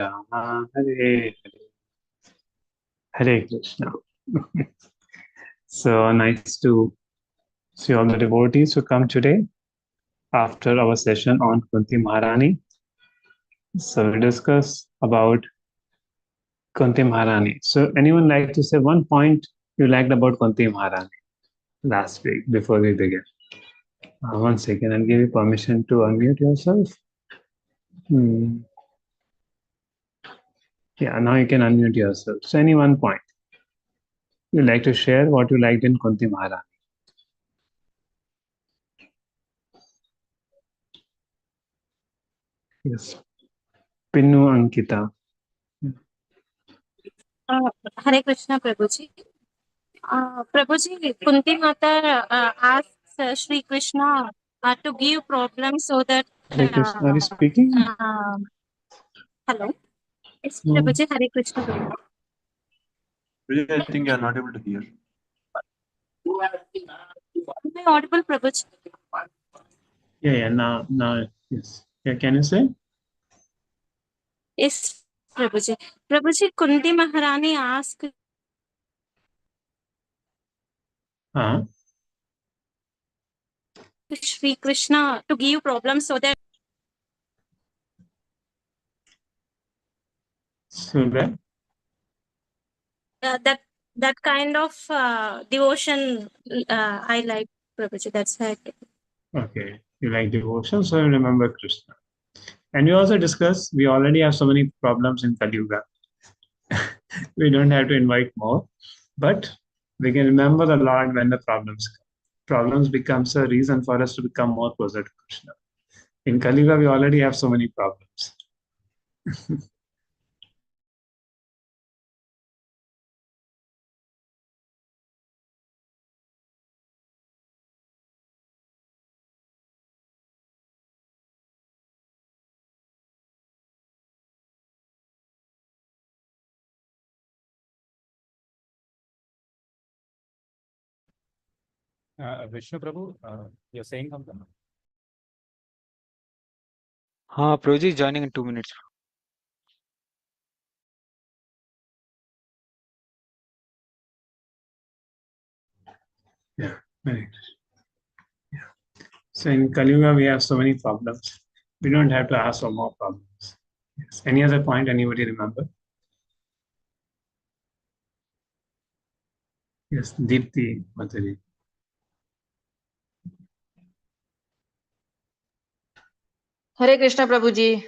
Rama, Hare Hare Krishna. So nice to see all the devotees who come today after our session on Kunti Maharani. So we discuss about Kunti Maharani. So anyone like to say one point you liked about Kunti Maharani last week before we begin? One second, I'll give you permission to unmute yourself. Yeah, now you can unmute yourself. So any one point you like to share what you liked in Kunti Maharani? Yes. Pinnu Ankita. Hare Krishna, Prabhuji. Prabhuji, Kunti Mata asks Sri Krishna to give problems so that. Hare Krishna, are you speaking? Hello. It's Prabhuji. Hare Krishna. I think you are not able to hear. Am I audible, Prabhuji? Yeah, now, yes. Yeah, can you say? Yes, Prabhuji. Prabhuji, Kunti Maharani asked Sri Krishna to give problems so that. So that kind of devotion I like, Prabhuji. That's why. Okay, you like devotion, so you remember Krishna. And we also discussed, we already have so many problems in Kali Yuga. We don't have to invite more, but we can remember the Lord when the problems come. Problems becomes a reason for us to become more closer to Krishna. In Kali Yuga, we already have so many problems. Vishnu Prabhu, you're saying something? Prabhuji is joining in 2 minutes. Yeah, right. Yeah. So in Kali Yuga, we have so many problems. We don't have to ask for more problems. Yes. Any other point anybody remember? Yes, Deepti Mataji. Hare Krishna, Prabhuji.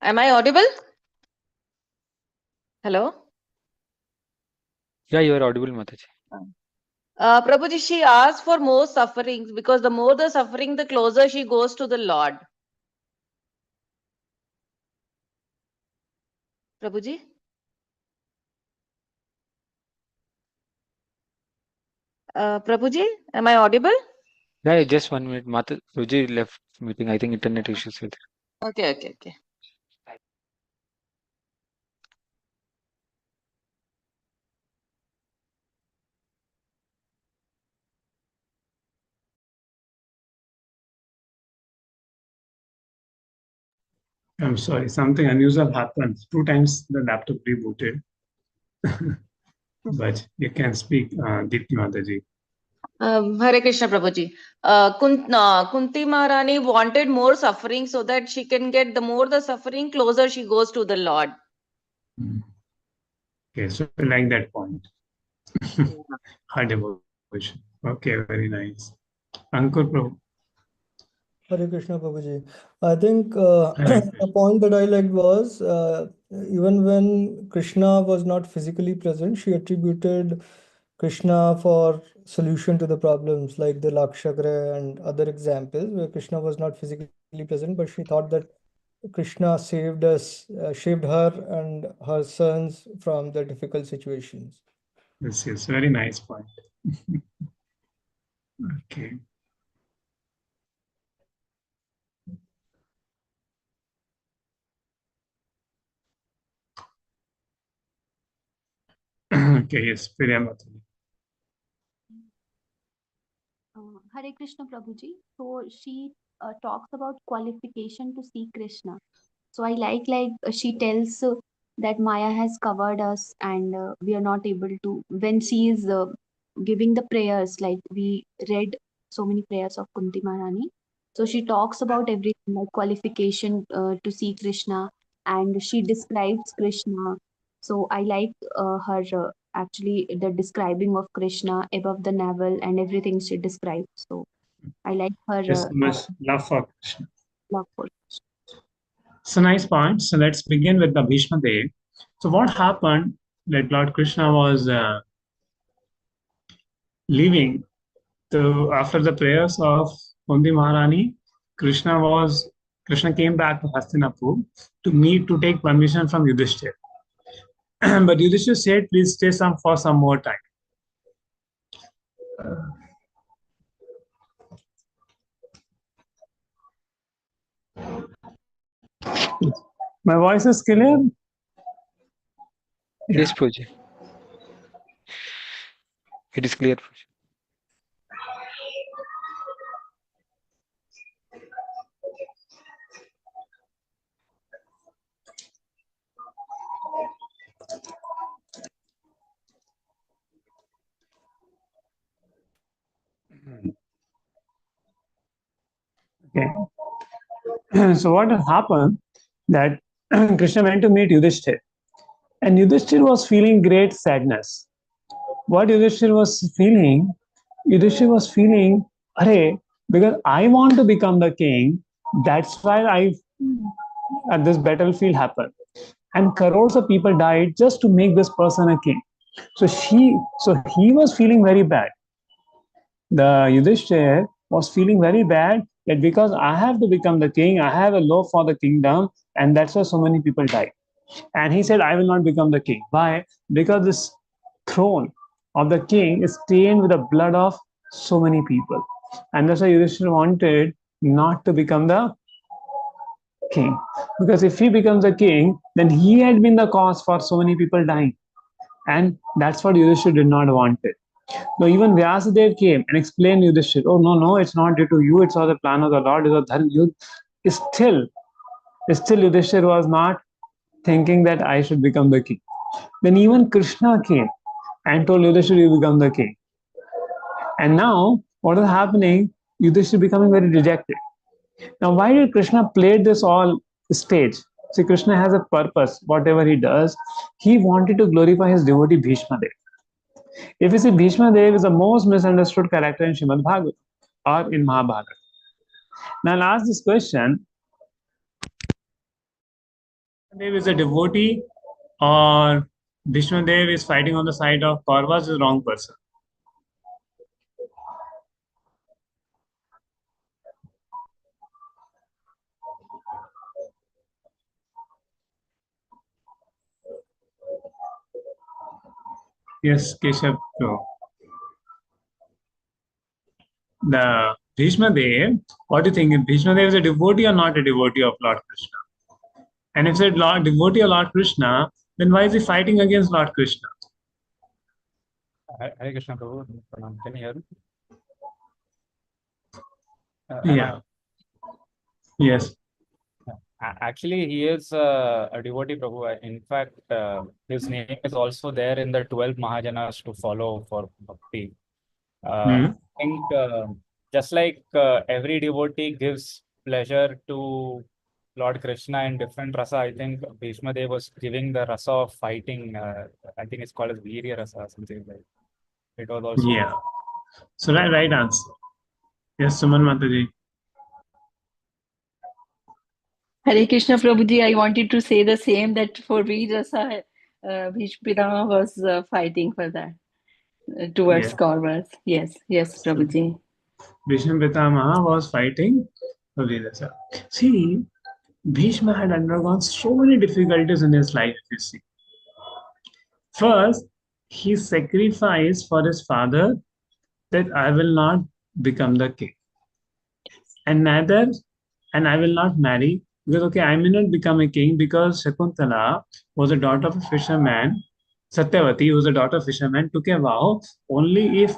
Am I audible? Hello? Yeah, you are audible, Mataji. Prabhuji, she asks for more sufferings because the more the suffering, the closer she goes to the Lord. Prabhuji? Prabhuji, am I audible? Yeah, just 1 minute. Prabhuji left meeting. I think internet issues with it. Okay. I'm sorry, something unusual happened. 2 times the laptop rebooted. But you can speak, Deepti Mataji. Hare Krishna, Prabhuji. Kunti Maharani wanted more suffering so that she can get the more the suffering, closer she goes to the Lord. Okay, so I like that point. Her devotion. Okay, very nice. Ankur Prabhu. Hare Krishna, Prabhuji. I think the point that I liked was even when Krishna was not physically present, she attributed Krishna for solution to the problems like the Lakshakra and other examples where Krishna was not physically present, but she thought that Krishna saved us, saved her and her sons from the difficult situations. Yes, very nice point. Okay. Okay, yes, Priyamataji. Hare Krishna, Prabhuji. So she talks about qualification to see Krishna. So I like she tells that Maya has covered us and we are not able to. When she is giving the prayers, like we read so many prayers of Kunti Maharani. So she talks about everything like qualification to see Krishna, and she describes Krishna. So I like her actually the describing of Krishna above the navel and everything she describes. So I like her There's so much love for Krishna. love for. So nice point. So let's begin with the Bhishmadev. So what happened that Lord Krishna was leaving? So after the prayers of Kundi Maharani, Krishna came back to Hastinapur to take permission from Yudhishthir. But Yudhishthir said, please stay for some more time. My voice is clear? Yes, Prabhuji. It is clear, Prabhuji. Okay. So what happened that Krishna went to meet Yudhishthir, and Yudhishthir was feeling great sadness. What Yudhishthir was feeling, Hare, because I want to become the king, that's why at this battlefield happened. And crores of people died just to make this person a king. So he was feeling very bad. The Yudhishthir was feeling very bad that because I have to become the king, I have a love for the kingdom, and that's why so many people died. And he said, I will not become the king. Why? Because this throne of the king is stained with the blood of so many people. And that's why Yudhishthira wanted not to become the king. Because if he becomes the king, then he had been the cause for so many people dying. And that's what Yudhishthira did not want it. Now, even Vyasadev came and explained Yudhishthira, oh, no, it's not due to you, it's all the plan of the Lord, it's all dharma. Still Yudhishthira was not thinking that I should become the king. Then even Krishna came and told Yudhishthira, you become the king. And now, what is happening? Yudhishthira becoming very dejected. Now, why did Krishna play this all stage? See, Krishna has a purpose. Whatever he does, he wanted to glorify his devotee Bhishmadev. If you see, Bhishmadev is the most misunderstood character in Srimad Bhagavatam or in Mahabharata. Now, I'll ask this question. Bhishmadev is a devotee or Bhishmadev is fighting on the side of Kauravas is the wrong person. Yes, Keshav. The Bhishmadev, what do you think? Bhishmadev is a devotee or not a devotee of Lord Krishna? And if it's a devotee of Lord Krishna, then why is he fighting against Lord Krishna? Hare Krishna Prabhu, Pranam. Can you hear me? Yeah. Yes. Actually, he is a devotee, Prabhu. In fact, his name is also there in the 12 Mahajanas to follow for bhakti. I think just like every devotee gives pleasure to Lord Krishna in different rasa, I think Bhishmadev was giving the rasa of fighting. I think it's called as Virya rasa, something like that. It was also. Yeah. So right answer. Yes, Suman Mataji. Hare Krishna Prabhuji, I wanted to say the same, that for Virasa, Bhishma was fighting for that towards Kauravas. Yes, Prabhuji. Bhishma Pitamaha was fighting for Virasa. See, Bhishma had undergone so many difficulties in his life, if you see. First, he sacrificed for his father that I will not become the king. And I will not marry, because okay, I may not become a king because Shakuntala was a daughter of a fisherman. Satyavati, who was a daughter of a fisherman, took a vow only if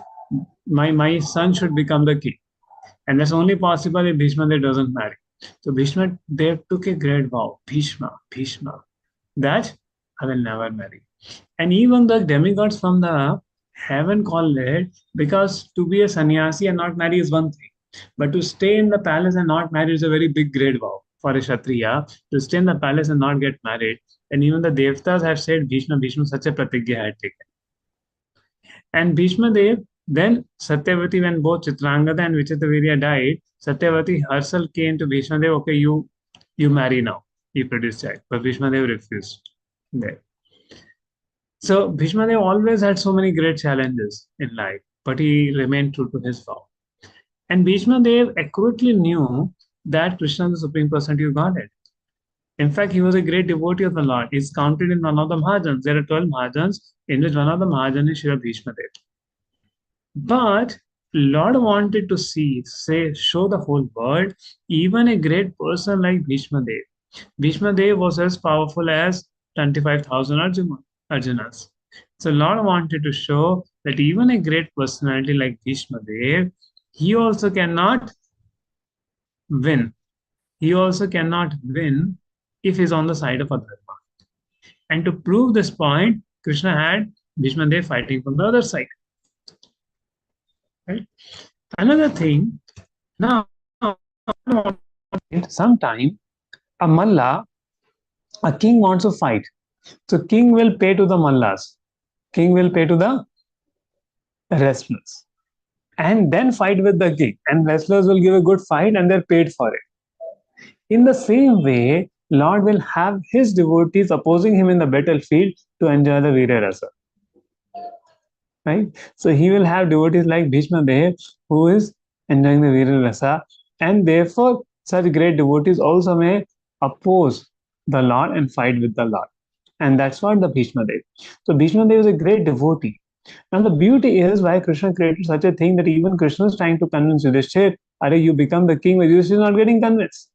my son should become the king. And that's only possible if Bhishmadev doesn't marry. So Bhishmadev took a great vow, Bhishma, that I will never marry. And even the demigods from the heaven called it, because to be a sannyasi and not marry is one thing, but to stay in the palace and not marry is a very big great vow for a Kshatriya. To stay in the palace and not get married, and even the Devtas have said Bhishma, such a pratigya had taken. And Bhishma Dev, then Satyavati, when both Chitrangada and Vichitravirya died, Satyavati herself came to Bhishma Dev, okay, you marry now. He produced child. But Bhishma Dev refused. There. So Bhishma Dev always had so many great challenges in life, but he remained true to his vow. And Bhishma Dev accurately knew that Krishna is the Supreme Personality of Godhead. In fact, he was a great devotee of the Lord. He's counted in one of the Mahajans. There are 12 Mahajans, in which one of the Mahajans is Shri Bhishma Dev. But Lord wanted to show the whole world, even a great person like Bhishma Dev. Bhishma Dev was as powerful as 25,000 Arjunas. So Lord wanted to show that even a great personality like Bhishma Dev, he also cannot win. He also cannot win if he's on the side of Adharma. And to prove this point, Krishna had Bhishma Dev fighting from the other side. Right? Another thing, now, sometime a Malla, a king wants to fight. So king will pay to the Mallas. King will pay to the wrestlers. And then fight with the king. And wrestlers will give a good fight and they're paid for it. In the same way, Lord will have his devotees opposing him in the battlefield to enjoy the Virya Rasa. Right? So he will have devotees like Bhishma Dev who is enjoying the Virya Rasa, and therefore such great devotees also may oppose the Lord and fight with the Lord. And that's what the Bhishma Dev. So Bhishma Dev is a great devotee. Now the beauty is why Krishna created such a thing that even Krishna is trying to convince Yudhishthira, Are you become the king, but Yudhishthira is not getting convinced.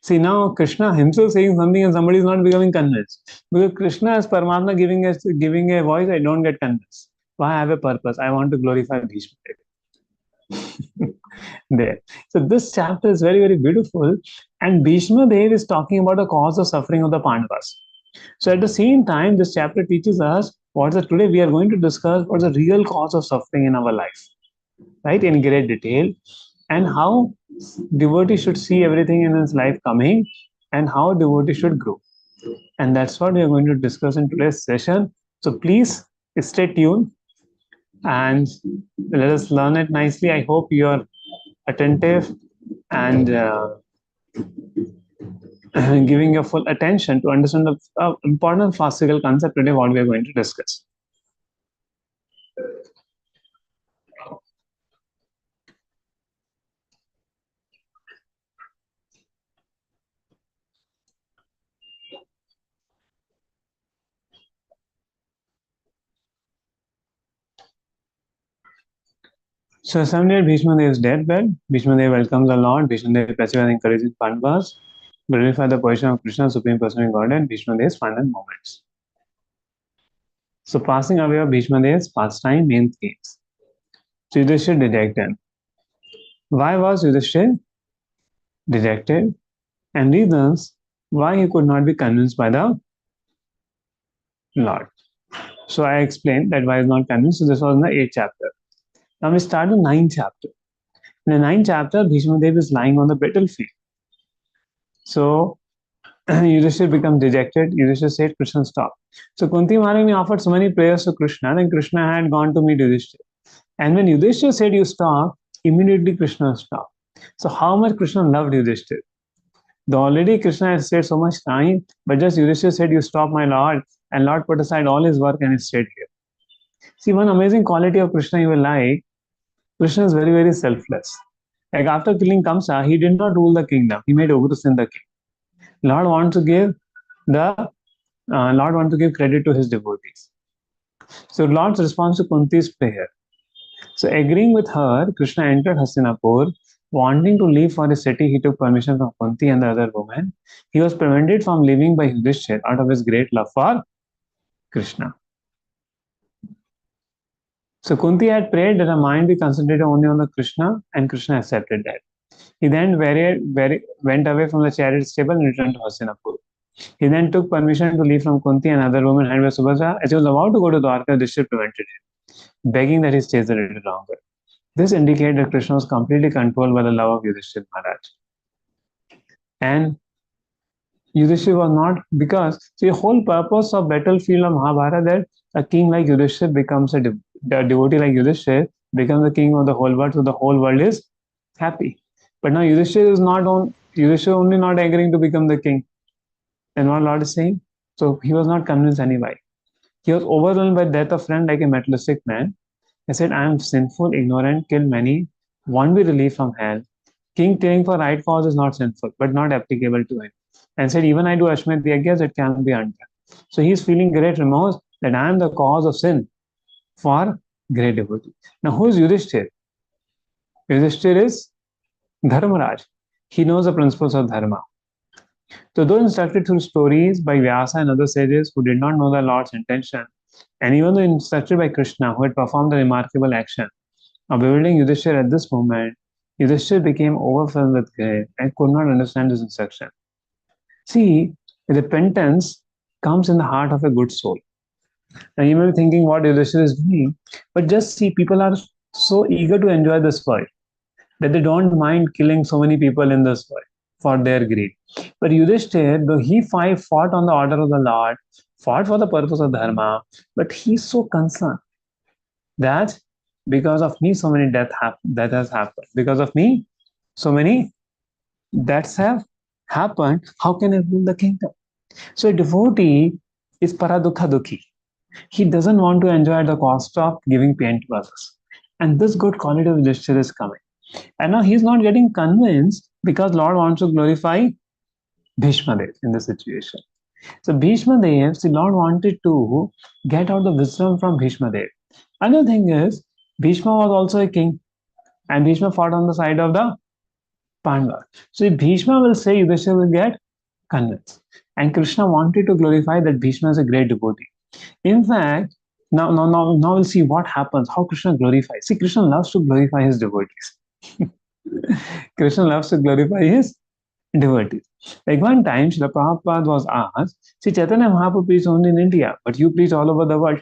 See, now Krishna himself saying something and somebody is not becoming convinced. Because Krishna as Paramatma giving a voice, I don't get convinced. Why I have a purpose? I want to glorify Bhishma Dev. There. So this chapter is very, very beautiful. And Bhishma Dev is talking about the cause of suffering of the Pandavas. So at the same time, this chapter teaches us today we are going to discuss what's the real cause of suffering in our life, right? In great detail, and how devotee should see everything in his life coming, and how devotee should grow. And that's what we are going to discuss in today's session. So please stay tuned and let us learn it nicely. I hope you are attentive and giving your full attention to understand the important classical concept today what we are going to discuss. So someday Bhishma Dev's deathbed, Bhishma Dev welcomes the Lord, Bhishma Dev passive and encouraging Pandavas, glorify the position of Krishna, Supreme Personality of Godhead, Bhishma Dev's final moments. So passing away of Bhishma Dev's pastime main themes. So Yudhishthira dejected. Why was Yudhishthira dejected? And reasons why he could not be convinced by the Lord. So I explained that why he is not convinced. So this was in the 8th chapter. Now we start the 9th chapter. In the 9th chapter, Bhishma Dev is lying on the battlefield. So Yudhishthira becomes dejected. Yudhishthira said, Krishna, stop. So Kunti Maharani offered so many prayers to Krishna, and Krishna had gone to meet Yudhishthira. And when Yudhishthira said, you stop, immediately Krishna stopped. So how much Krishna loved Yudhishthira? Already Krishna has stayed so much time, but just Yudhishthira said, you stop, my Lord, and Lord put aside all his work and he stayed here. See, one amazing quality of Krishna you will like, Krishna is very, very selfless. Like after killing Kamsa, he did not rule the kingdom. He made Ugrasen the king. Lord wants to give credit to his devotees. So Lord's response to Kunti's prayer. So agreeing with her, Krishna entered Hastinapur. Wanting to leave for his city, he took permission from Kunti and the other women. He was prevented from leaving by Yudhishthira out of his great love for Krishna. So Kunti had prayed that her mind be concentrated only on the Krishna, and Krishna accepted that. He then went away from the chariot stable and returned to Hastinapur. He then took permission to leave from Kunti and other women handed by Subhadra. As he was about to go to Dwarka, Yudhishthira prevented him, begging that he stays a little longer. This indicated that Krishna was completely controlled by the love of Yudhishthira Maharaj. And Yudhishthira was not, because the whole purpose of battlefield of Mahabharata, that a king like Yudhishthira becomes a devotee like Yudhishthira becomes the king of the whole world, so the whole world is happy. But now Yudhishthira is not on, Yudhishthira only not agreeing to become the king. And what Lord is saying? So he was not convinced anyway. He was overwhelmed by death of friend like a materialistic man. He said, I am sinful, ignorant, kill many, won't be relieved from hell. King killing for right cause is not sinful, but not applicable to him. And said, even I do Ashwamedh Yajnas, it can be undone. So he is feeling great remorse that I am the cause of sin for great devotee. Now who is Yudhishthira? Yudhishthira is Dharmaraj. He knows the principles of Dharma. So though instructed through stories by Vyasa and other sages who did not know the Lord's intention, and even though instructed by Krishna, who had performed the remarkable action of bewildering Yudhishthira at this moment, Yudhishthira became overwhelmed with grief and could not understand this instruction. See, repentance comes in the heart of a good soul. Now you may be thinking what Yudhishthira is doing, but just see, people are so eager to enjoy this world that they don't mind killing so many people in this world for their greed. But Yudhishthira, though he fought on the order of the Lord, fought for the purpose of Dharma, but he's so concerned that because of me, so many death has happened. Because of me, so many deaths have happened. How can I rule the kingdom? So a devotee is paradukha dukhi. He doesn't want to enjoy at the cost of giving pain to others. And this good quality of Yudhishthira is coming. And now he's not getting convinced because Lord wants to glorify Bhishmadev in the situation. So Bhishmadev, the Lord wanted to get out the wisdom from Bhishmadev. Another thing is, Bhishma was also a king, and Bhishma fought on the side of the Pandavas. So if Bhishma will say, Yudhishthira will get convinced. And Krishna wanted to glorify that Bhishma is a great devotee. In fact, now we'll see what happens, how Krishna glorifies. See, Krishna loves to glorify his devotees. Krishna loves to glorify his devotees. Like one time, Srila Prabhupada was asked, see, Chaitanya Mahaprabhu preached only in India, but you preach all over the world.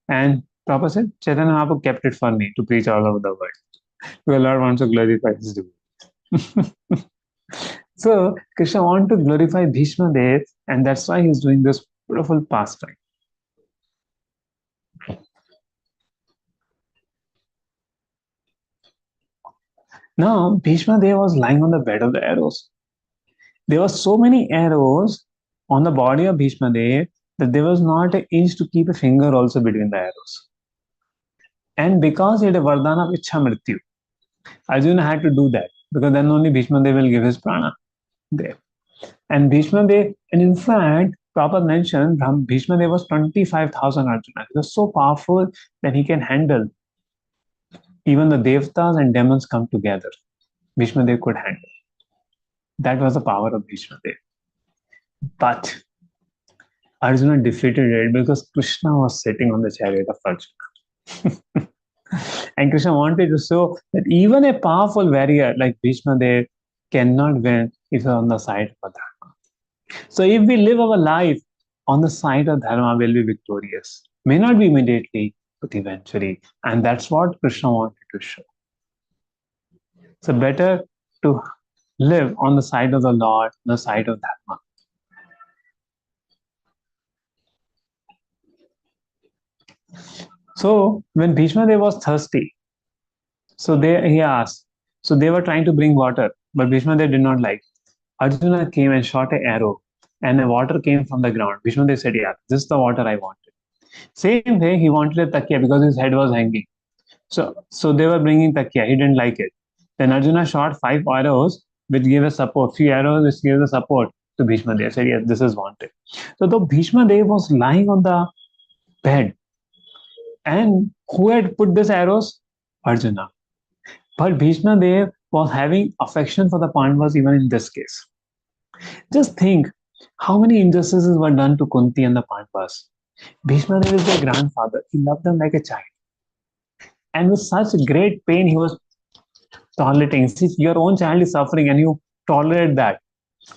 And Prabhupada said, Chaitanya Mahaprabhu kept it for me to preach all over the world. Because Lord wants to glorify his devotees. So, Krishna wants to glorify Bhishmadev, and that's why he's doing this beautiful pastime. Now, Bhishmadev was lying on the bed of the arrows. There were so many arrows on the body of Bhishmadev that there was not an inch to keep a finger also between the arrows. And because he had a Vardhana of Ichha Mrityu, Arjuna had to do that, because then only Bhishmadev will give his prana there. And Bhishmadev, and in fact, Prabhupada mentioned Bhishmadev was 25,000 Arjuna. He was so powerful that he can handle even the Devtas and demons come together. Bhishmadev could handle. That was the power of Bhishmadev. But Arjuna defeated it because Krishna was sitting on the chariot of Arjuna. And Krishna wanted to show that even a powerful warrior like Bhishmadev cannot win if he's on the side of Dharma. So if we live our life on the side of Dharma, we'll be victorious. May not be immediately, but eventually. And that's what Krishna wanted to show. So better to live on the side of the Lord, the side of Dharma. So when Bhishmadev was thirsty, he asked, so they were trying to bring water, but Bhishmadev did not like. Arjuna came and shot an arrow, and the water came from the ground. Bhishmadev said, yeah, this is the water I wanted. Same way, he wanted a takya because his head was hanging. So they were bringing takya. He didn't like it. Then Arjuna shot 5 arrows, which gave a support. 3 arrows, which gave the support to Bhishmadev. Said, yes, this is wanted. So though Bhishmadev was lying on the bed, and who had put these arrows? Arjuna. But Bhishmadev was having affection for the Pandavas even in this case. Just think how many injustices were done to Kunti and the Pandavas. Bhishmadev is their grandfather. He loved them like a child. And with such great pain, he was tolerating. See, your own child is suffering and you tolerate that.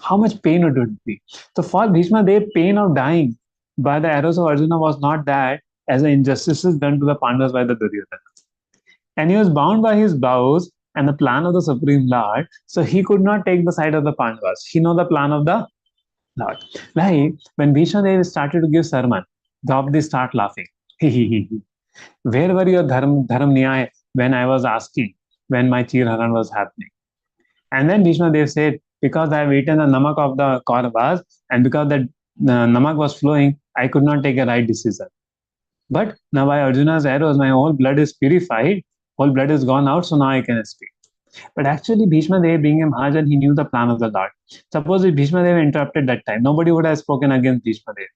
How much pain it would be. So for Bhishma, the pain of dying by the arrows of Arjuna was not that as an injustices done to the Pandavas by the Duryodhana. And he was bound by his vows and the plan of the Supreme Lord, so he could not take the side of the Pandavas. He know the plan of the Lord. Like when Bhishmadev started to give sermon, Draupadi start laughing. Where were your dharam nyaya when I was asking, when my Chirharan was happening? And then Bhishmadev said, because I have eaten the namak of the Kauravas and because the namak was flowing, I could not take a right decision. But now by Arjuna's arrows, my whole blood is purified, whole blood is gone out, so now I can speak. But actually, Bhishmadev, being a Mahajan, he knew the plan of the Lord. Suppose if Bhishmadev interrupted that time, nobody would have spoken against Bhishmadev.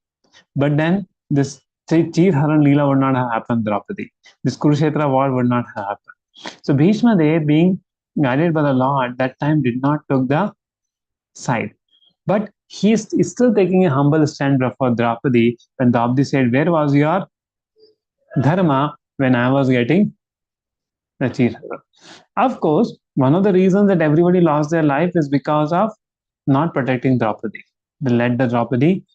But then this Chirharan Leela would not have happened, Draupadi. This Kurukshetra war would not have happened. So Bhishmadev, being guided by the Lord, that time did not took the side. But he is still taking a humble stand for Draupadi when Draupadi said, where was your dharma when I was getting the Chirharan? Of course, one of the reasons that everybody lost their life is because of not protecting Draupadi. They let the Draupadi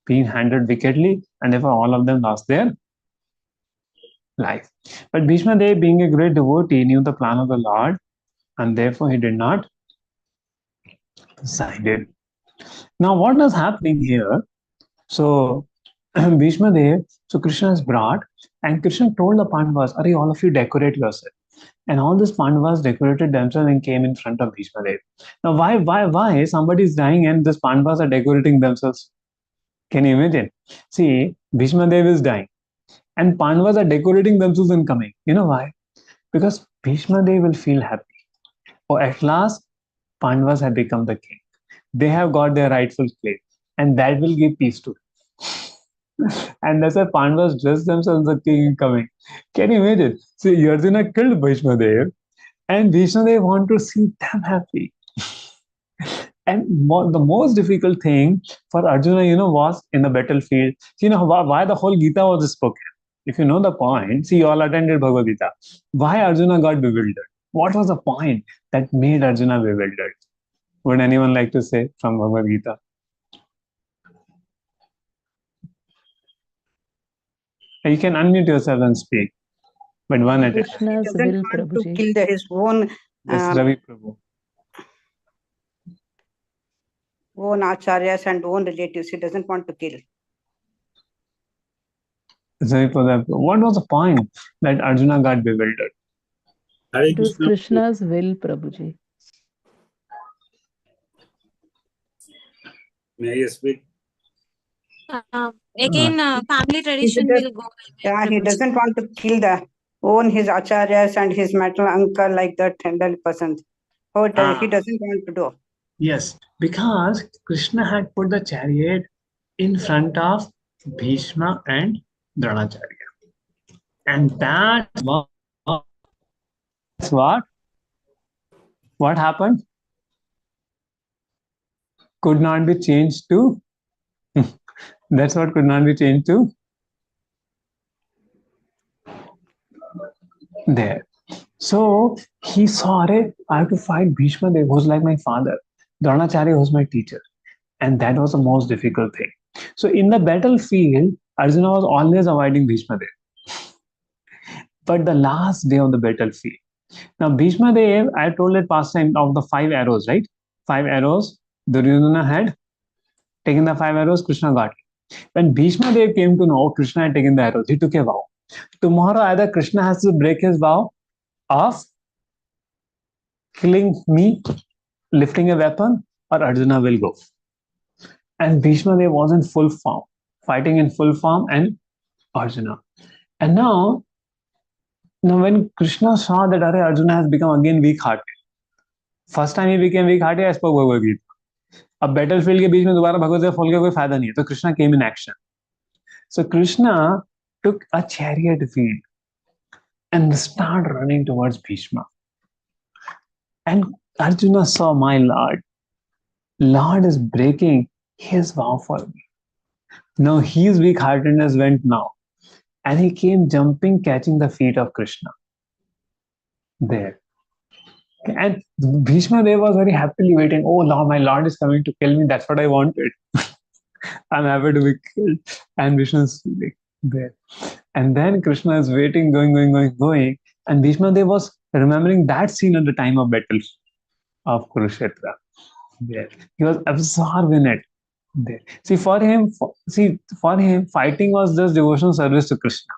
being handled wickedly, and therefore all of them lost their life. But Bhishmadev, being a great devotee, knew the plan of the Lord, and therefore he did not side it. Now, what is happening here? So, Bhishmadev, so Krishna is brought, and Krishna told the Pandavas, "Arey, all of you decorate yourself." And all these Pandavas decorated themselves and came in front of Bhishmadev. Now, why somebody is dying and these Pandavas are decorating themselves? Can you imagine? See, Bhishmadev is dying, and Pandavas are decorating themselves and coming. You know why? Because Bhishmadev will feel happy. Or at last, Pandavas have become the king. They have got their rightful place, and that will give peace to them. And that's why Pandavas dress themselves as the king and coming. Can you imagine? See, Arjuna killed Bhishmadev, and Bhishmadev want to see them happy. And the most difficult thing for Arjuna, was in the battlefield. Why the whole Gita was spoken. If you know the point, see, you all attended Bhagavad Gita. Why Arjuna got bewildered? What was the point that made Arjuna bewildered? Would anyone like to say from Bhagavad Gita? You can unmute yourself and speak, but one at a time. Krishna's He doesn't will, want to Prabhuji. kill his own Yes, Ravi Prabhu. own acharyas and own relatives. He doesn't want to kill. Ravi Prabhu. What was the point that Arjuna got bewildered? It was Krishna's will, Prabhuji. May I speak? Again, family tradition will go. Yeah, he doesn't want to kill his acharyas and his maternal uncle like that elderly person. He doesn't want to do. Yes, because Krishna had put the chariot in front of Bhishma and Dronacharya. And that's what happened? Could not be changed to that's what could not be changed to there. So he saw, I have to fight Bhishmadev, who's like my father, Dronacharya, who's my teacher. And that was the most difficult thing. So in the battlefield, Arjuna was always avoiding Bhishmadev. But the last day of the battlefield, now Bhishmadev, I told it past time of the 5 arrows, right? 5 arrows, Duryodhana had taken the 5 arrows, Krishna got it. When Bhishmadev came to know Krishna had taken the arrows, he took a vow. Tomorrow either Krishna has to break his vow of killing me, lifting a weapon, or Arjuna will go. And Bhishmadev was in full form, fighting in full form, and Arjuna. And now when Krishna saw that Arjuna has become again weak-hearted, first time he became weak-hearted, I spoke Bhagavad Gita. अब battlefield के बीच में दोबारा भगवत गीता खोल के कोई फायदा नहीं है, तो Krishna came in action. So Krishna took a chariot wheel and started running towards Bhishma. And Arjuna saw, my Lord is breaking his vow for me. Now his weak-heartedness went now. And he came jumping, catching the feet of Krishna. There. And Bhishmadev was very happily waiting. Oh, now my lord is coming to kill me. That's what I wanted. I'm happy to be killed. And Vishnu's like there. And then Krishna is waiting, going. And Bhishmadev was remembering that scene at the time of battle of Kurukshetra. There. He was absorbed in it. There. See, for him, fighting was just devotional service to Krishna.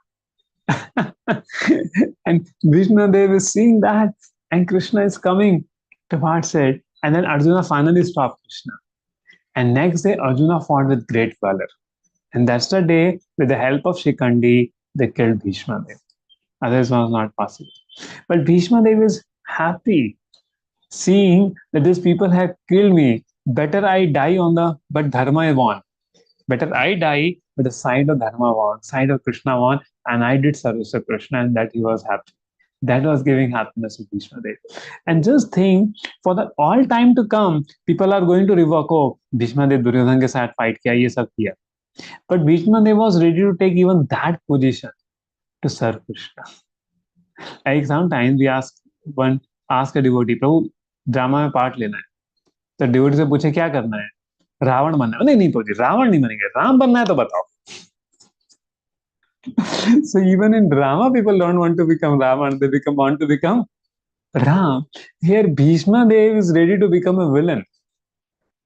And Vishnadev is seeing that, and Krishna is coming towards it. And then Arjuna finally stopped Krishna. And next day, Arjuna fought with great valor. And that's the day, with the help of Shikandi, they killed Bhishmadev. Otherwise, was not possible. But Bhishmadev is happy seeing that these people have killed me. Better I die but Dharma won. Better I die, but the side of Dharma won, side of Krishna won, and I did service to Krishna, and that he was happy. That was giving happiness to Bhishmadev. And just think, for the all time to come, people are going to revoke, oh, Bhishmadev Duryodhan ke saath fight kiya, ye sab kiya. But Bhishmadev was ready to take even that position to serve Krishna. Like sometimes we ask a devotee, Prabhu, drama में part लेना है. तो devotee से पूछे क्या करना है? रावण बनना है. नहीं प्रभु जी, रावण नहीं बनेंगे, राम बनना है तो बताओ. So even in drama, people don't want to become Ravan, they want to become Ram. Here, Bhishma Dev is ready to become a villain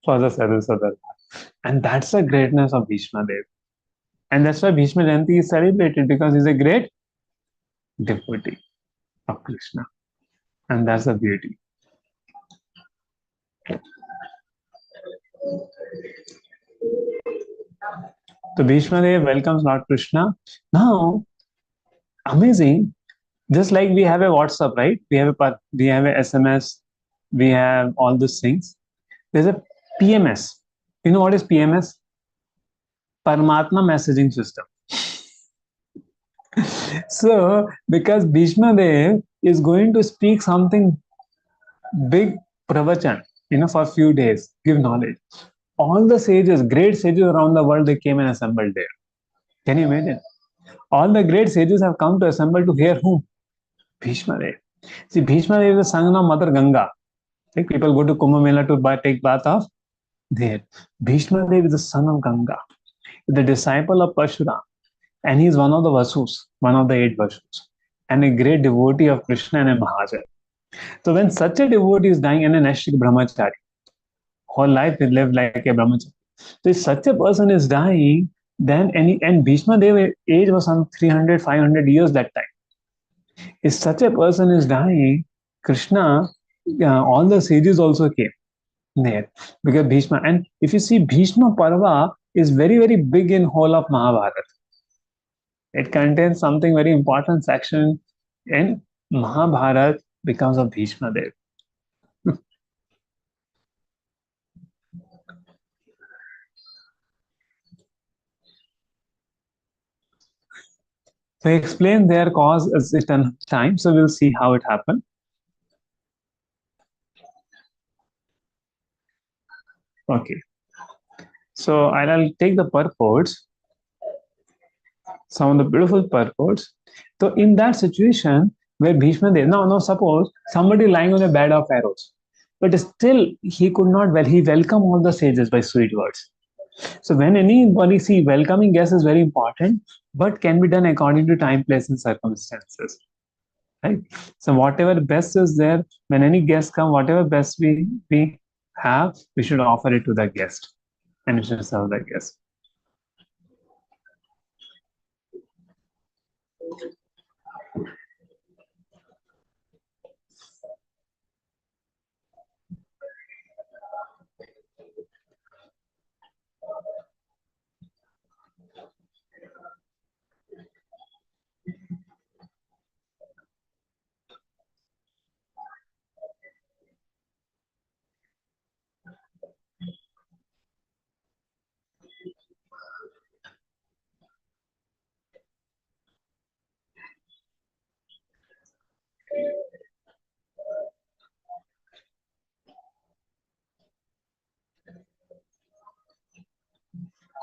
for the service of the Lord. And that's the greatness of Bhishma Dev. And that's why Bhishma Jayanti is celebrated, because he's a great devotee of Krishna. And that's the beauty. So Bhishma Dev welcomes Lord Krishna. Now, amazing, just like we have a WhatsApp, right? We have a SMS, we have all these things. There's a PMS. You know what is PMS? Paramatma messaging system. So, because Bhishma Dev is going to speak something big pravachan, for a few days, give knowledge. All the sages, great sages around the world, they came and assembled there. Can you imagine? All the great sages have come to assemble to hear whom? Bhishma Dev. See, Bhishma Dev is the son of Mother Ganga. Like people go to Kumbh Mela to take bath of there. Bhishma Dev is the son of Ganga, the disciple of Parshurama, and he is one of the Vasus, one of the 8 Vasus, and a great devotee of Krishna and a Mahajan. So when such a devotee is dying, and an Ashtik Brahmachari, whole life he lived like a Brahmachari. So if such a person is dying, then and Bhishma Dev age was some 300, 500 years that time. If such a person is dying, Krishna, all the sages also came there, because Bhishma, and if you see, Bhishma Parva is very, very big in whole of Mahabharata. It contains something very important section in Mahabharata because of Bhishma Dev. So explain their cause as it time. So we'll see how it happened. Okay. So I'll take the purports, some of the beautiful purports. So in that situation where Bhishma Dev, now suppose somebody lying on a bed of arrows, but still he could not, he welcomed all the sages by sweet words. So when anybody welcoming guests is very important, but can be done according to time, place, and circumstances. Right? So whatever best is there, when any guest come, whatever best we have, we should offer it to the guest, and we should serve the guest.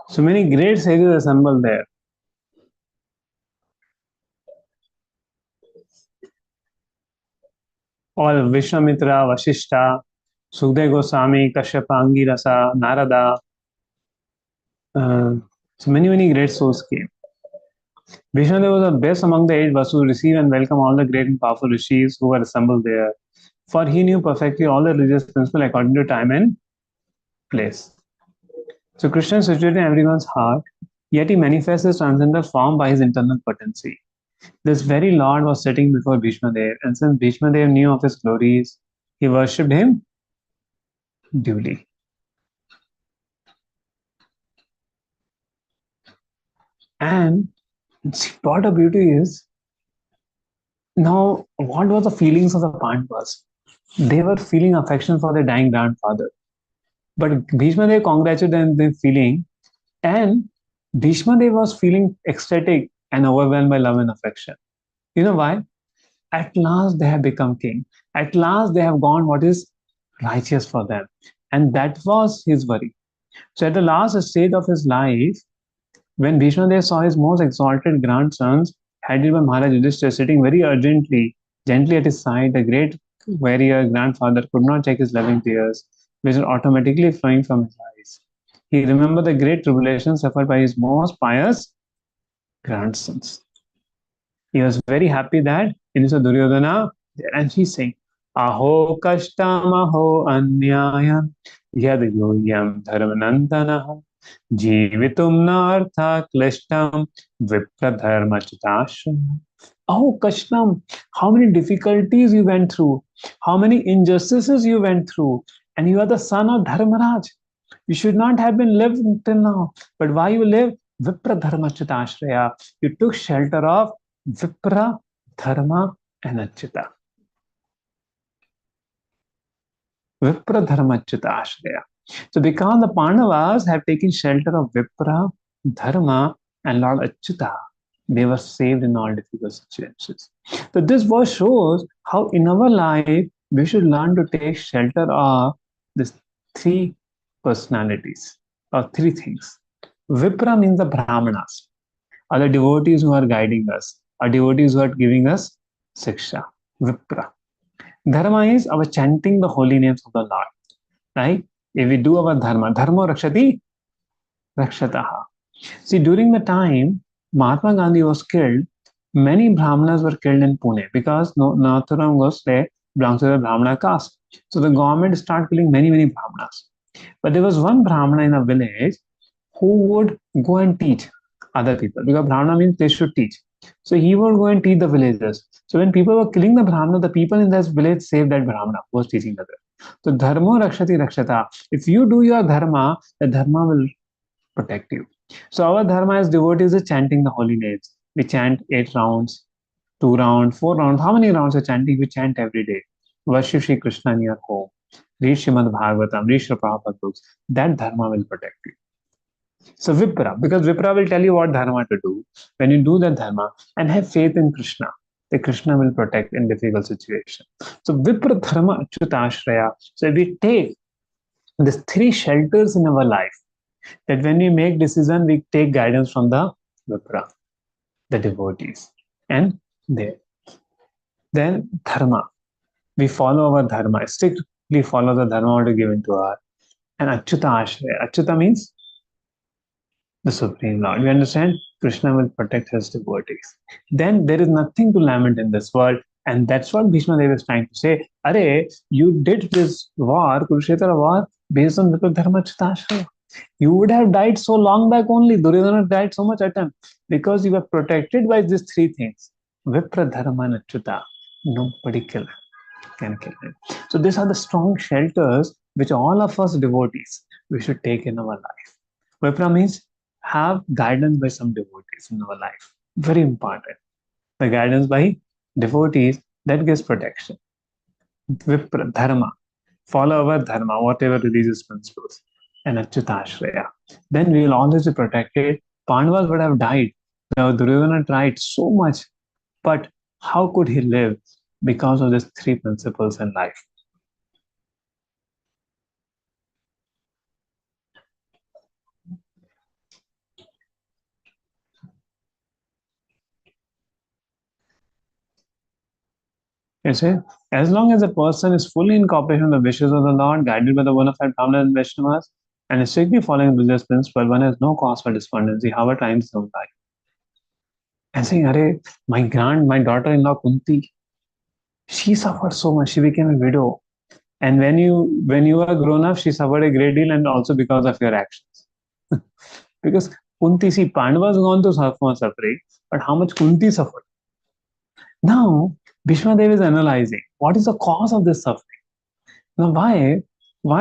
So many great sages assembled there. all Vishwamitra, Vashishta, Sukdev Goswami, Kashyapa, Angirasa, Narada, so many great souls came. Vishnudev was the best among the 8 Vasus to receive and welcome all the great and powerful rishis who were assembled there, for he knew perfectly all the religious principles according to time and place. So Krishna is situated in everyone's heart, yet he manifests his transcendental form by his internal potency. This very Lord was sitting before Bhishmadev, and since Bhishmadev knew of his glories, he worshipped him duly. And what a beauty is, now what were the feelings of the Pandavas? They were feeling affection for their dying grandfather. But Bhishmadev congratulated them feeling, and Bhishmadev was feeling ecstatic and overwhelmed by love and affection. You know why? At last they have become king. At last they have gone what is righteous for them. And that was his worry. So at the last stage of his life, when Bhishmadev saw his most exalted grandsons, headed by Maharaj Yudhishthira, sitting very urgently, gently at his side, the great warrior grandfather could not check his loving tears, which were automatically flowing from his eyes. He remembered the great tribulation suffered by his most pious grandsons. He was very happy that in his Duryodhana, and he's saying, Aho kashtam aho anyayam yad yoyam dharmanandana Jivitum nartha klishtam vipradharma chitasham. Oh, Kashtam, how many difficulties you went through, how many injustices you went through, and you are the son of Dharmaraj. You should not have been lived until now, but why you live? Vipradharma chitashraya. You took shelter of Vipra, Dharma, and Achyuta. Vipra, Dharma, Chitashraya. So because the Pandavas have taken shelter of Vipra, Dharma, and Lord Achyuta, they were saved in all difficult situations. So this verse shows how in our life we should learn to take shelter of these 3 personalities or 3 things. Vipra means the Brahmanas, are the devotees who are guiding us, are devotees who are giving us siksha. Vipra. Dharma is our chanting the holy names of the Lord. Right? If we do our dharma, dharma rakshati, rakshataha. See, during the time Mahatma Gandhi was killed, many Brahmanas were killed in Pune because Nathuram Gosle belongs to the Brahmana caste. So the government started killing many Brahmanas. But there was one Brahmana in a village who would go and teach other people, because Brahmana means they should teach. So he would go and teach the villagers. So when people were killing the Brahmana, the people in that village saved that Brahmana who was teaching others. So dharma rakshati rakshata. If you do your dharma, the dharma will protect you. So our dharma as devotees is chanting the holy names. We chant 8 rounds, 2 rounds, 4 rounds. How many rounds are chanting? We chant every day. Worship Shri Krishna in your home. Read Srimad Bhagavatam, read Sri Prabhupada books. That dharma will protect you. So Vipra, because Vipra will tell you what dharma to do. When you do that dharma and have faith in Krishna, the Krishna will protect in difficult situations. So Vipra Dharma Achyuta Ashraya. So if we take these 3 shelters in our life, that when we make decision, we take guidance from the Vipra, the devotees, and there. Then Dharma, we follow our Dharma, strictly follow the Dharma to given to us. And Achyuta Ashraya. Achyuta means the Supreme Lord. You understand? Krishna will protect his devotees. Then there is nothing to lament in this world. And that's what Bhishmadev is trying to say. Are, you did this war, Kurukshetra war, based on Vipra Dharma Chitashraya. You would have died so long back only. Duryodhana died so much attempt because you were protected by these 3 things. Vipra Dharma and Achyuta. Nobody can kill him. So these are the strong shelters which all of us devotees we should take in our life. Vipra means have guidance by some devotees in our life. Very important. The guidance by devotees, that gives protection. Vipra, dharma. Follow our dharma, whatever religious principles. And Achyutashraya. Then we will always be protected. Pandavas would have died. Now Duryodhana tried so much. But how could he live? Because of these 3 principles in life. You see, as long as a person is fully in cooperation with the wishes of the Lord, guided by the bona fide Brahmanas and Vaishnavas, and is strictly following religious principle, one has no cause for despondency, however times go by. And saying, Arey, my daughter-in-law Kunti, she suffered so much, she became a widow. And when you are grown up, she suffered a great deal, and also because of your actions. Because Kunti, see, Pandavas gone to suffering, but how much Kunti suffered? Now, Bhishmadev is analyzing what is the cause of this suffering. Now, why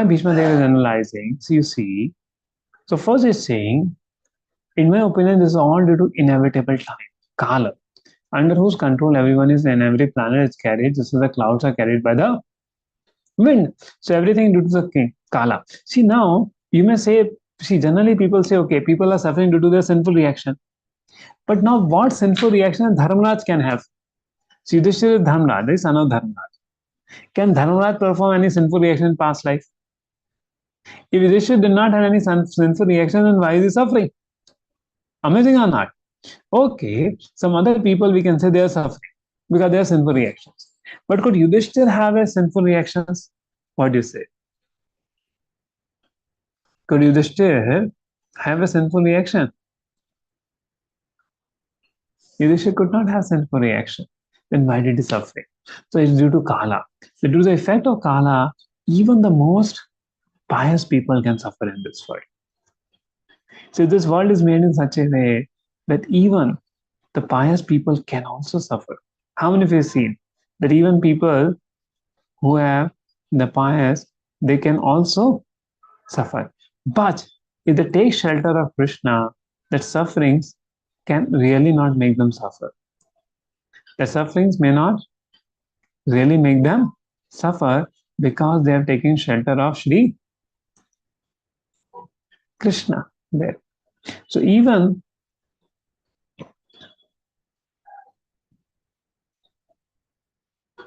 Bhishmadev is analyzing? So you see, so first he's saying, in my opinion, this is all due to inevitable time, Kala, under whose control everyone is and every planet is carried. This is the clouds are carried by the wind. So everything due to the king, Kala. See, now you may say, see, generally people say, okay, people are suffering due to their sinful reaction. But now what sinful reaction Dharmraj can have? See, this is Dharmraj, this is son of Dharmraj. Can Dharmraj perform any sinful reaction in past life? If Yudhishthira did not have any sinful reaction, then why is he suffering? Amazing or not? Okay, some other people we can say they are suffering because they are sinful reactions. But could Yudhishthira have a sinful reactions? What do you say? Could Yudhishthira have a sinful reaction? Yudhishthira could not have sinful reaction. Then why did he suffer? So it's due to Kala. So due to the effect of Kala, even the most pious people can suffer in this world. So this world is made in such a way that even the pious people can also suffer. How many of you have seen that even people who have the pious, they can also suffer. But if they take shelter of Krishna, that sufferings can really not make them suffer. The sufferings may not really make them suffer because they have taken shelter of Shri Krishna there. So even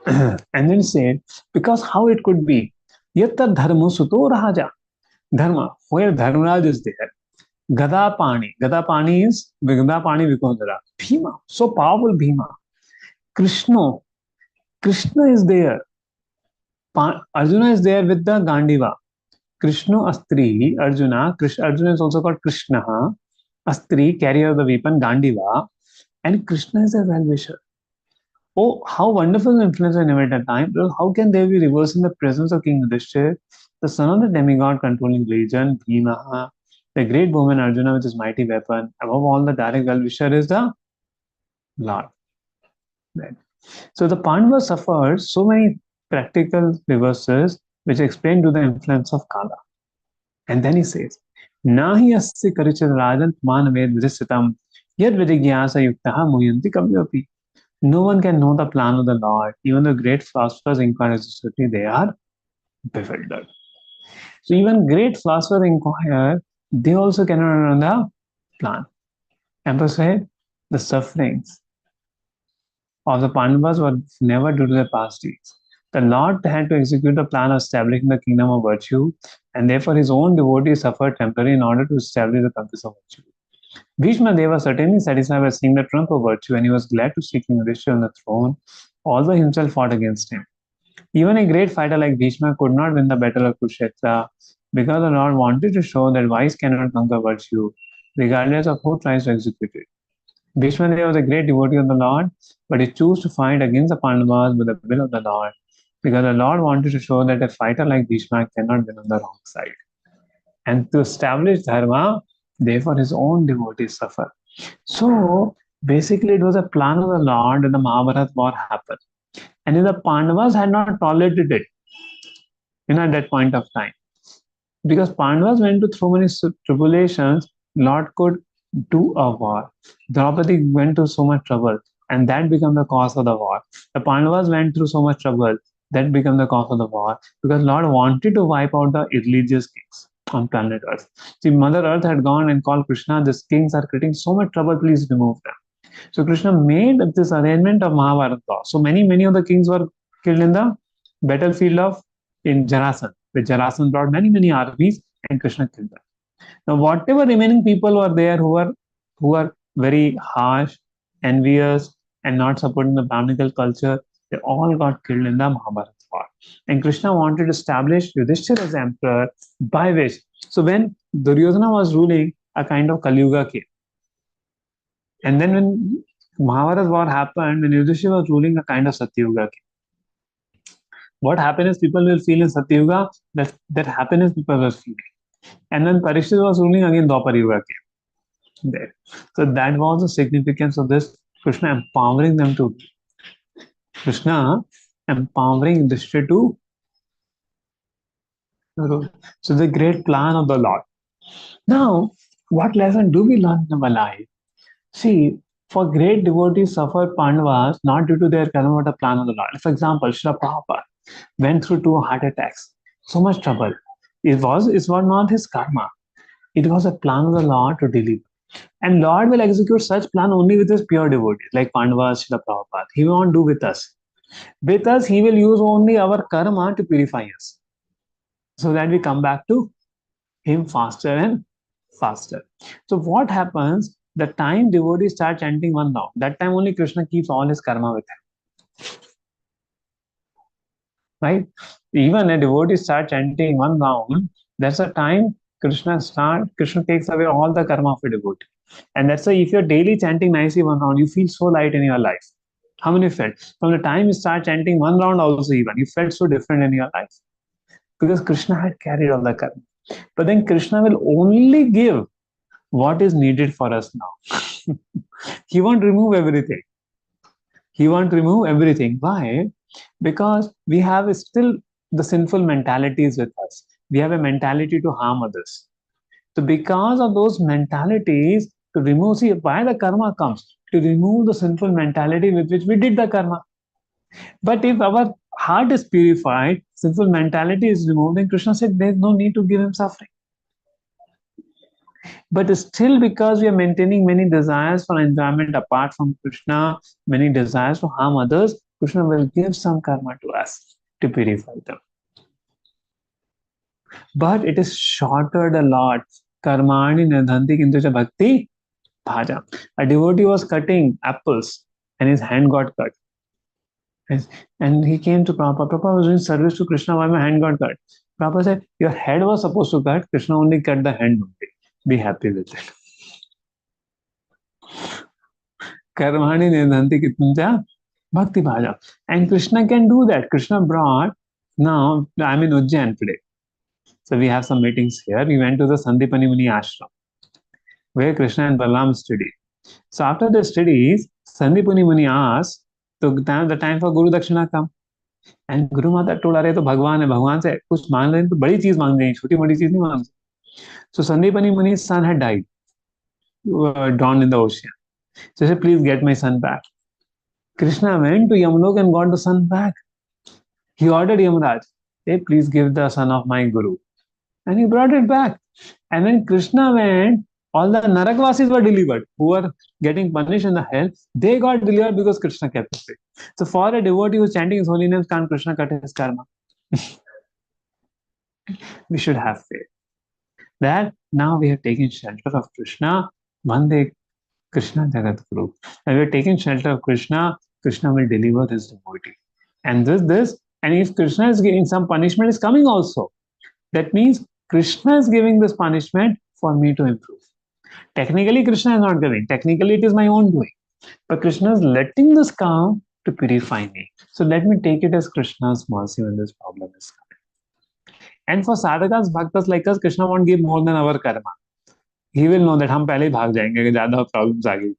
and then said, because how it could be? Yatta dharma suto raja. Dharma, where Dharmaraj is there. Gadapani. Gadapani is Gadapani Vikondara. Bhima, so powerful Bhima. Krishna is there. Arjuna is there with the Gandiva. Krishna Astri, Arjuna is also called Krishna. Astri, carrier of the weapon, Gandiva. And Krishna is a well-wisher. Oh, how wonderful influence in limited time. How can they be reversed in the presence of King Yudhishthira, the son of the demigod controlling region, Bhima, the great woman Arjuna with his mighty weapon. Above all, the direct well-wisher is the Lord. Right. So the Pandavas suffered so many practical reverses which explain to the influence of Kala. And then he says, Nahi asya karichad rajan manaved vrisitam yad vidigyasa yuktaha muyanti kavyapi. No one can know the plan of the Lord. Even the great philosophers inquire society, they are bewildered. So even great philosophers inquire, they also cannot know the plan. Emperor said, the sufferings of the Pandavas were never due to their past deeds. The Lord had to execute the plan of establishing the kingdom of virtue, and therefore his own devotees suffered temporarily in order to establish the purpose of virtue. Bhishmadev was certainly satisfied by seeing the trump of virtue, and he was glad to see King Yudhishthira on the throne, although he himself fought against him. Even a great fighter like Bhishma could not win the battle of Kurukshetra because the Lord wanted to show that vice cannot conquer virtue, regardless of who tries to execute it. Bhishmadev was a great devotee of the Lord, but he chose to fight against the Pandavas with the will of the Lord, because the Lord wanted to show that a fighter like Bhishma cannot win on the wrong side. And to establish dharma, therefore his own devotees suffer. So basically it was a plan of the Lord that the Mahabharata war happened. And if the Pandavas had not tolerated it, at that point of time, because Pandavas went through many tribulations, Lord could do a war. Draupadi went through so much trouble, and that became the cause of the war. The Pandavas went through so much trouble, that became the cause of the war, because Lord wanted to wipe out the irreligious kings on planet Earth. See, Mother Earth had gone and called Krishna, these kings are creating so much trouble, please remove them. So Krishna made this arrangement of Mahabharata. So many of the kings were killed in the battlefield in Jarasandha. With Jarasandha brought many armies, and Krishna killed them. Now, whatever remaining people were there who were very harsh, envious, and not supporting the Brahminical culture, They all got killed in the Mahabharata war. And Krishna wanted to establish Yudhishthira as emperor, by which, so when Duryodhana was ruling, a kind of Kali Yuga came. And then when Mahabharata war happened, when Yudhishthira was ruling, a kind of Satyuga came. What happiness people will feel in Satyuga, that happiness people will feel. And then Parikshit was ruling, again Dwapar Yuga came there. So that was the significance of this Krishna empowering them to Krishna empowering Yudhishthira to rule. So the great plan of the Lord. Now, what lesson do we learn in our life? See, for great devotees suffer Pandavas not due to their karma but a plan of the Lord. For example, Srila Prabhupada went through 2 heart attacks. So much trouble. It was not his karma. It was a plan of the Lord to deliver. And Lord will execute such plan only with his pure devotees, like Pandavas, Srila Prabhupada. He won't do with us. With us, he will use only our karma to purify us, so that we come back to him faster and faster. So what happens, the time devotees start chanting one round, that time only Krishna keeps all his karma with him. Right? Even a devotee start chanting one round, that's a time Krishna takes away all the karma of a devotee. And that's why if you're daily chanting nicely one round, you feel so light in your life. How many felt? From the time you start chanting one round also even, you felt so different in your life. Because Krishna had carried all the karma. But then Krishna will only give what is needed for us now. He won't remove everything. He won't remove everything. Why? Because we have still the sinful mentalities with us. We have a mentality to harm others. So because of those mentalities, to remove, see why the karma comes? To remove the sinful mentality with which we did the karma. But if our heart is purified, sinful mentality is removed, then Krishna said there's no need to give him suffering. But still, because we are maintaining many desires for enjoyment apart from Krishna, many desires to harm others, Krishna will give some karma to us to purify them. But it is shorter a lot. Karmani nidhanti kintu bhakti bhaja. A devotee was cutting apples and his hand got cut. And he came to Prabhupada. Prabhupada was doing service to Krishna. Why my hand got cut? Prabhupada said, your head was supposed to cut. Krishna only cut the hand only. Be happy with it. Karmani nidhanti kitnja bhakti bhaja. And Krishna can do that. Krishna brought, now I'm in Ujjain today. So we have some meetings here. We went to the Sandipani Muni ashram, where Krishna and Balaram studied. So after the studies, Sandipani Muni asked, so the time for Guru Dakshina come. And Guru Mata told, अरे तो भगवान है, भगवान से कुछ मांग रहे हैं तो बड़ी चीज मांग रहे हैं, छोटी मोटी चीज नहीं मांग रहे. So Sandipani Muni's son had died, drowned in the ocean. So he said, please get my son back. Krishna went to Yamlok and got the son back. He ordered Yamraj, hey, please give the son of my Guru. And he brought it back. And when Krishna went, all the Narakvasis were delivered, who were getting punished in the hell. They got delivered because Krishna kept it. So for a devotee who's chanting his holy names, can't Krishna cut his karma? We should have faith that now we have taken shelter of Krishna. One day, Krishna Jagat Guru. And we are taking shelter of Krishna, Krishna will deliver his devotee. And and if Krishna is giving some punishment, is coming also. That means Krishna is giving this punishment for me to improve. Technically, Krishna is not giving. Technically, it is my own doing. But Krishna is letting this come to purify me. So let me take it as Krishna's mercy when this problem is coming. And for sadhakas, bhaktas like us, Krishna won't give more than our karma. He will know that हम पहले ही भाग जाएंगे कि ज़्यादा problems आ गई.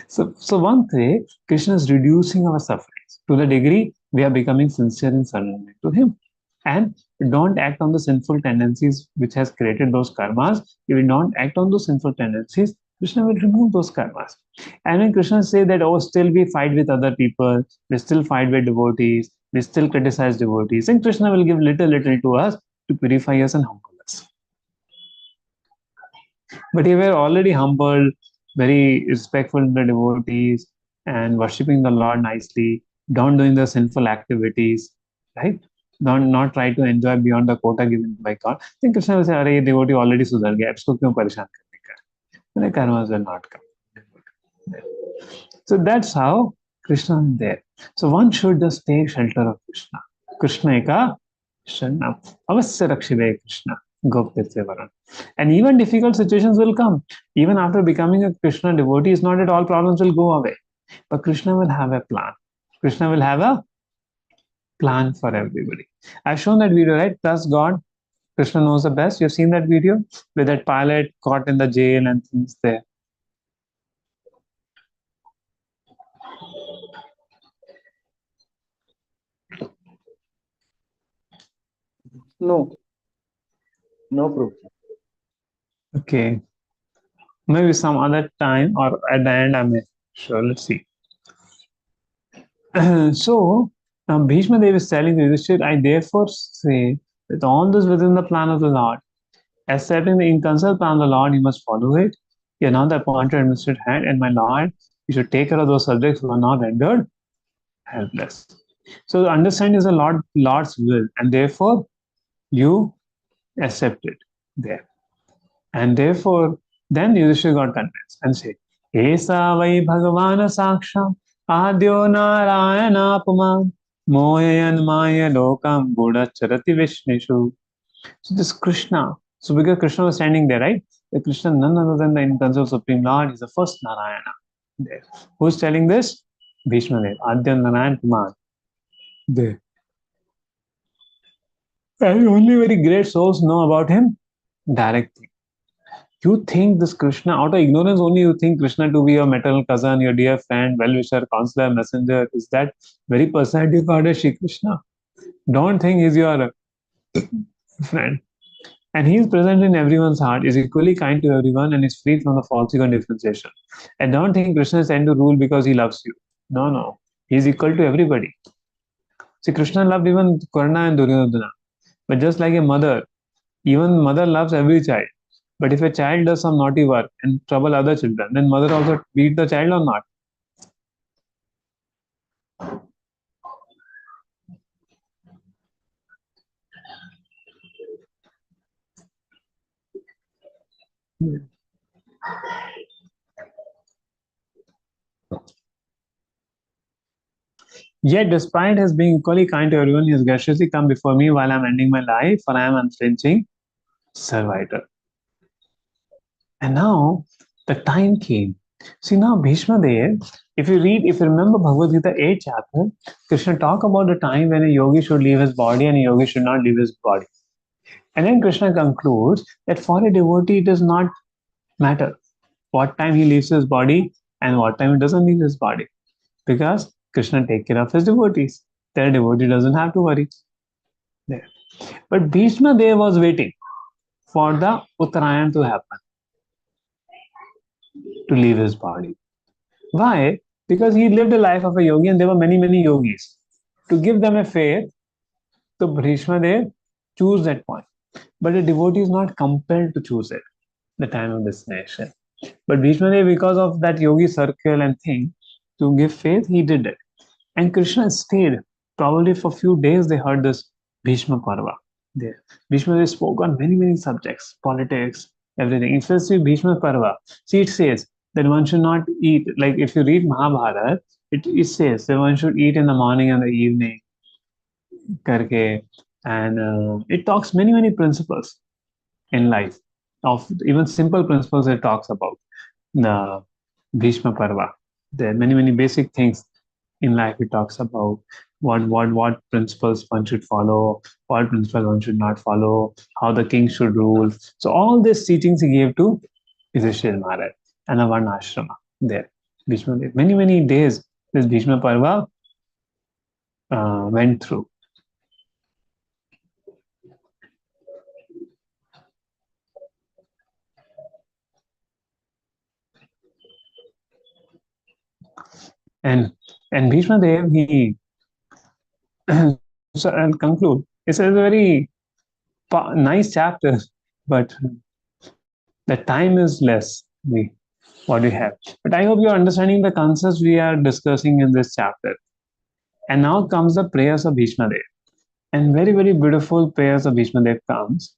So one day, Krishna is reducing our sufferings to the degree we are becoming sincere in surrender to him. And don't act on the sinful tendencies which has created those karmas. If we don't act on those sinful tendencies, Krishna will remove those karmas. And when Krishna says that, oh, still we fight with other people, we still fight with devotees, we still criticize devotees, and Krishna will give little to us to purify us and humble us. But if we are already humbled, very respectful to the devotees, and worshipping the Lord nicely, don't doing the sinful activities, right? Not try to enjoy beyond the quota given by God. Then Krishna will say, "Arey, ye devotee already sudhar gaya, isko kyun pareshan karne ka?" And the karmas will not come. So that's how Krishna is there. So one should just take shelter of Krishna. Krishna eka sharnam. Avasya rakshive Krishna. Gopitya varan. And even difficult situations will come. Even after becoming a Krishna devotee, it's not that all problems will go away. But Krishna will have a plan. Krishna will have a plan for everybody. I've shown that video, right? Trust God. Krishna knows the best. You've seen that video with that pilot caught in the jail and things there. No. No proof. Okay. Maybe some other time or at the end I may. Sure, let's see. So, Bhishmadev is telling Yudhishthir, I therefore say that all this within the plan of the Lord, as set in the inconsult plan of the Lord, you must follow it. You are now the appointed administrative hand, and my Lord, you should take care of those subjects who are not rendered helpless. So, the understanding is the Lord's will, and therefore you accept it there. And therefore, then Yudhishthira got convinced and said, Esa vai Bhagavana Saksham Adyo Narayana Puman Mohayan Maya Lokam Buddha Charati Vishnishu. So this Krishna, so because Krishna was standing there, right? The Krishna, none other than the inconsult Supreme Lord, is the first Narayana there. Who's telling this? Bhishmadev, Adya Narayana Puman. There. And only very great souls know about him directly. You think this Krishna, out of ignorance only, you think Krishna to be your maternal cousin, your dear friend, well-wisher, counselor, messenger. Is that very personality God as Shri Krishna? Don't think he's your friend. And he is present in everyone's heart, is equally kind to everyone, and is free from the falsehood and differentiation. And don't think Krishna is sent to rule because he loves you. No, no. He is equal to everybody. See, Krishna loved even Karna and Duryodhana. But just like a mother, even mother loves every child. But if a child does some naughty work and trouble other children, then mother also beat the child or not? Yet, despite his being equally kind to everyone, he has graciously come before me while I am ending my life, for I am unflinching servitor. And now the time came. See, now Bhishma Dev, if you remember Bhagavad Gita 8th chapter, Krishna talk about the time when a yogi should leave his body and a yogi should not leave his body. And then Krishna concludes that for a devotee, it does not matter what time he leaves his body and what time he doesn't leave his body. Because Krishna takes care of his devotees. Their devotee doesn't have to worry. There. But Bhishma Dev was waiting for the Uttarayan to happen, to leave his body. Why? Because he lived a life of a yogi and there were many, many yogis. To give them a faith, so Bhishma Dev choose that point. But a devotee is not compelled to choose it, the time of destination. But Bhishma Dev, because of that yogi circle and thing, to give faith, he did it. And Krishna stayed. Probably for a few days they heard this Bhishma Parva there. Bhishma Dev spoke on many, many subjects, politics, everything. In first Bhishma Parva, see, it says that one should not eat, like if you read Mahabharata, it says that one should eat in the morning and the evening, karke, and it talks many, many principles in life. Of even simple principles it talks about the Bhishma Parva. There are many, many basic things in life it talks about what principles one should follow, what principles one should not follow, how the king should rule. So all these teachings he gave to Yudhishthira Maharaj and a Varnashrama there. Bhishma, many, many days this Bhishma Parva went through. And Bhishma Dev, he so I'll conclude. It's a very nice chapter, but the time is less. What we have. But I hope you're understanding the concepts we are discussing in this chapter. And now comes the prayers of Bhishma Dev. And very, very beautiful prayers of Bhishma Dev comes.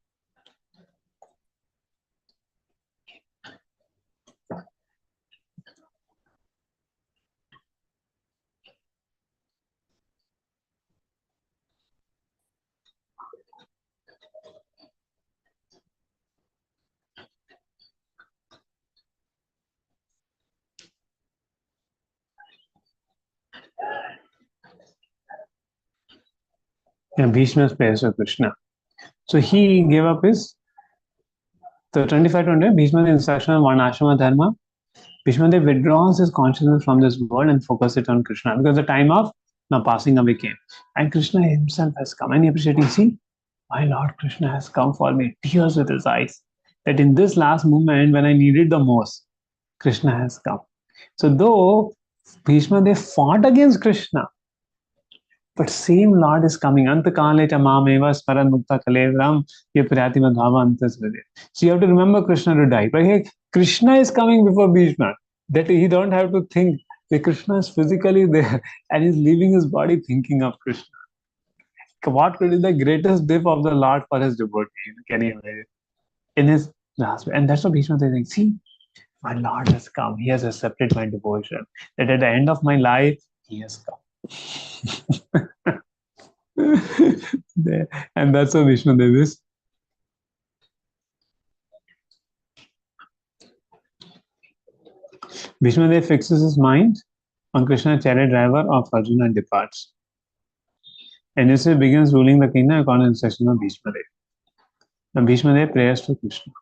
Bhishma's prayers to Krishna. So he gave up his. So 25 to 100, Bhishma's instruction on one ashrama dharma. Bhishmadev withdraws his consciousness from this world and focuses it on Krishna because the time of now passing away came. And Krishna himself has come. And appreciating, see, my Lord Krishna has come for me, tears with his eyes. That in this last moment when I needed the most, Krishna has come. So though Bhishmadev fought against Krishna, but same Lord is coming. Antakale cha mameva smaran mukta kalevram ye priyati madhava antasvide. So you have to remember Krishna to die. But hey, Krishna is coming before Bhishma. That he don't have to think that Krishna is physically there and he's leaving his body thinking of Krishna. What could be the greatest gift of the Lord for his devotee? Can you imagine? In his last, and that's what Bhishma is saying. See, my Lord has come. He has accepted my devotion. That at the end of my life, he has come. And that's what Bhishmadev is. Bhishmadev fixes his mind on Krishna, chariot driver of Arjuna, and departs. And Yudhishthira begins ruling the kingdom according to the instruction of Bhishmadev. Now Bhishmadev prays to Krishna.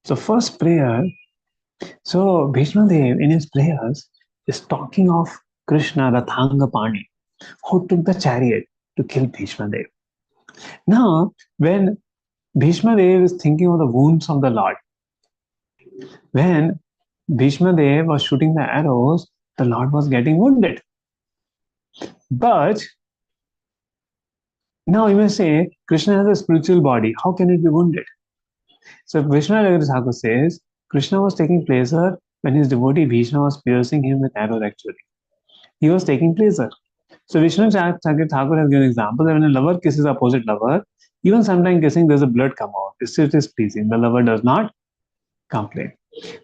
So first prayer, so Bhishmadev in his prayers is talking of Krishna, Rathanga Pani, who took the chariot to kill Bhishmadev. Now, when Bhishmadev is thinking of the wounds of the Lord, when Bhishmadev was shooting the arrows, the Lord was getting wounded. But now you may say, Krishna has a spiritual body. How can it be wounded? So Vishnu Thakur says, Krishna was taking pleasure when his devotee Bhishma was piercing him with arrows actually. He was taking pleasure. So Vishnu Thakur has given an example that when a lover kisses opposite lover, even sometimes kissing, there's a blood come out. It is pleasing. The lover does not complain.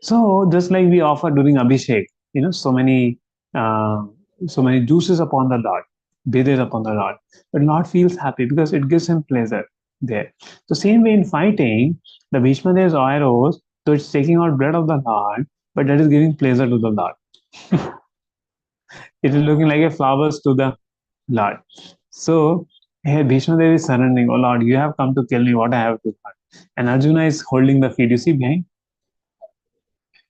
So just like we offer during Abhishek, so many juices upon the Lord, bathes upon the Lord. But Lord feels happy because it gives him pleasure there. So same way in fighting, the Bhishmadev's arrows, so it's taking out blood of the Lord, but that is giving pleasure to the Lord. It is looking like a flowers to the Lord. So here Bhishmadev is surrendering, oh Lord, you have come to kill me, what I have to do. And Arjuna is holding the feet, you see behind?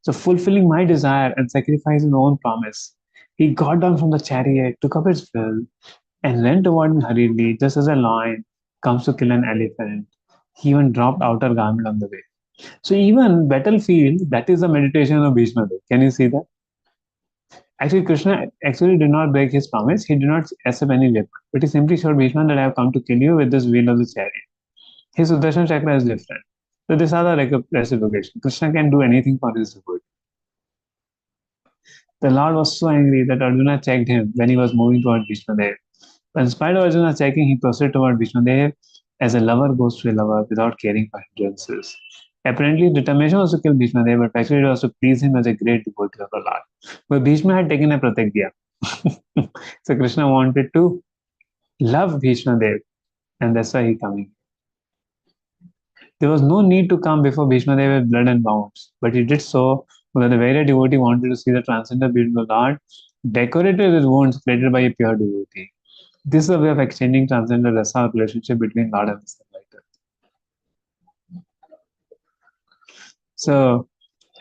So fulfilling my desire and sacrificing his own promise, he got down from the chariot, took up his fill, and ran toward him hurriedly, just as a lion comes to kill an elephant. He even dropped outer garment on the way. So even battlefield, that is the meditation of Bhishmadev. Can you see that? Actually, Krishna actually did not break his promise. He did not accept any weapon. But he simply showed Bhishma that I have come to kill you with this wheel of the chariot. His Sudarshan chakra is different. So these are the reciprocation. Krishna can do anything for his devotee. The Lord was so angry that Arjuna checked him when he was moving toward Bhishmadev. But in spite of Arjuna checking, he proceeded toward Bhishmadev as a lover goes to a lover without caring for hindrances. Apparently, determination was to kill Bhishmadev, but actually it was to please him as a great devotee of the Lord. But Bhishma had taken a pratigya. So Krishna wanted to love Bhishmadev, and that's why he coming. There was no need to come before Bhishmadev with blood and wounds, but he did so because the very devotee wanted to see the transcendental beauty of the Lord, decorated with wounds created by a pure devotee. This is a way of exchanging transcendental rasa relationship between Lord and the Sunlighter. So,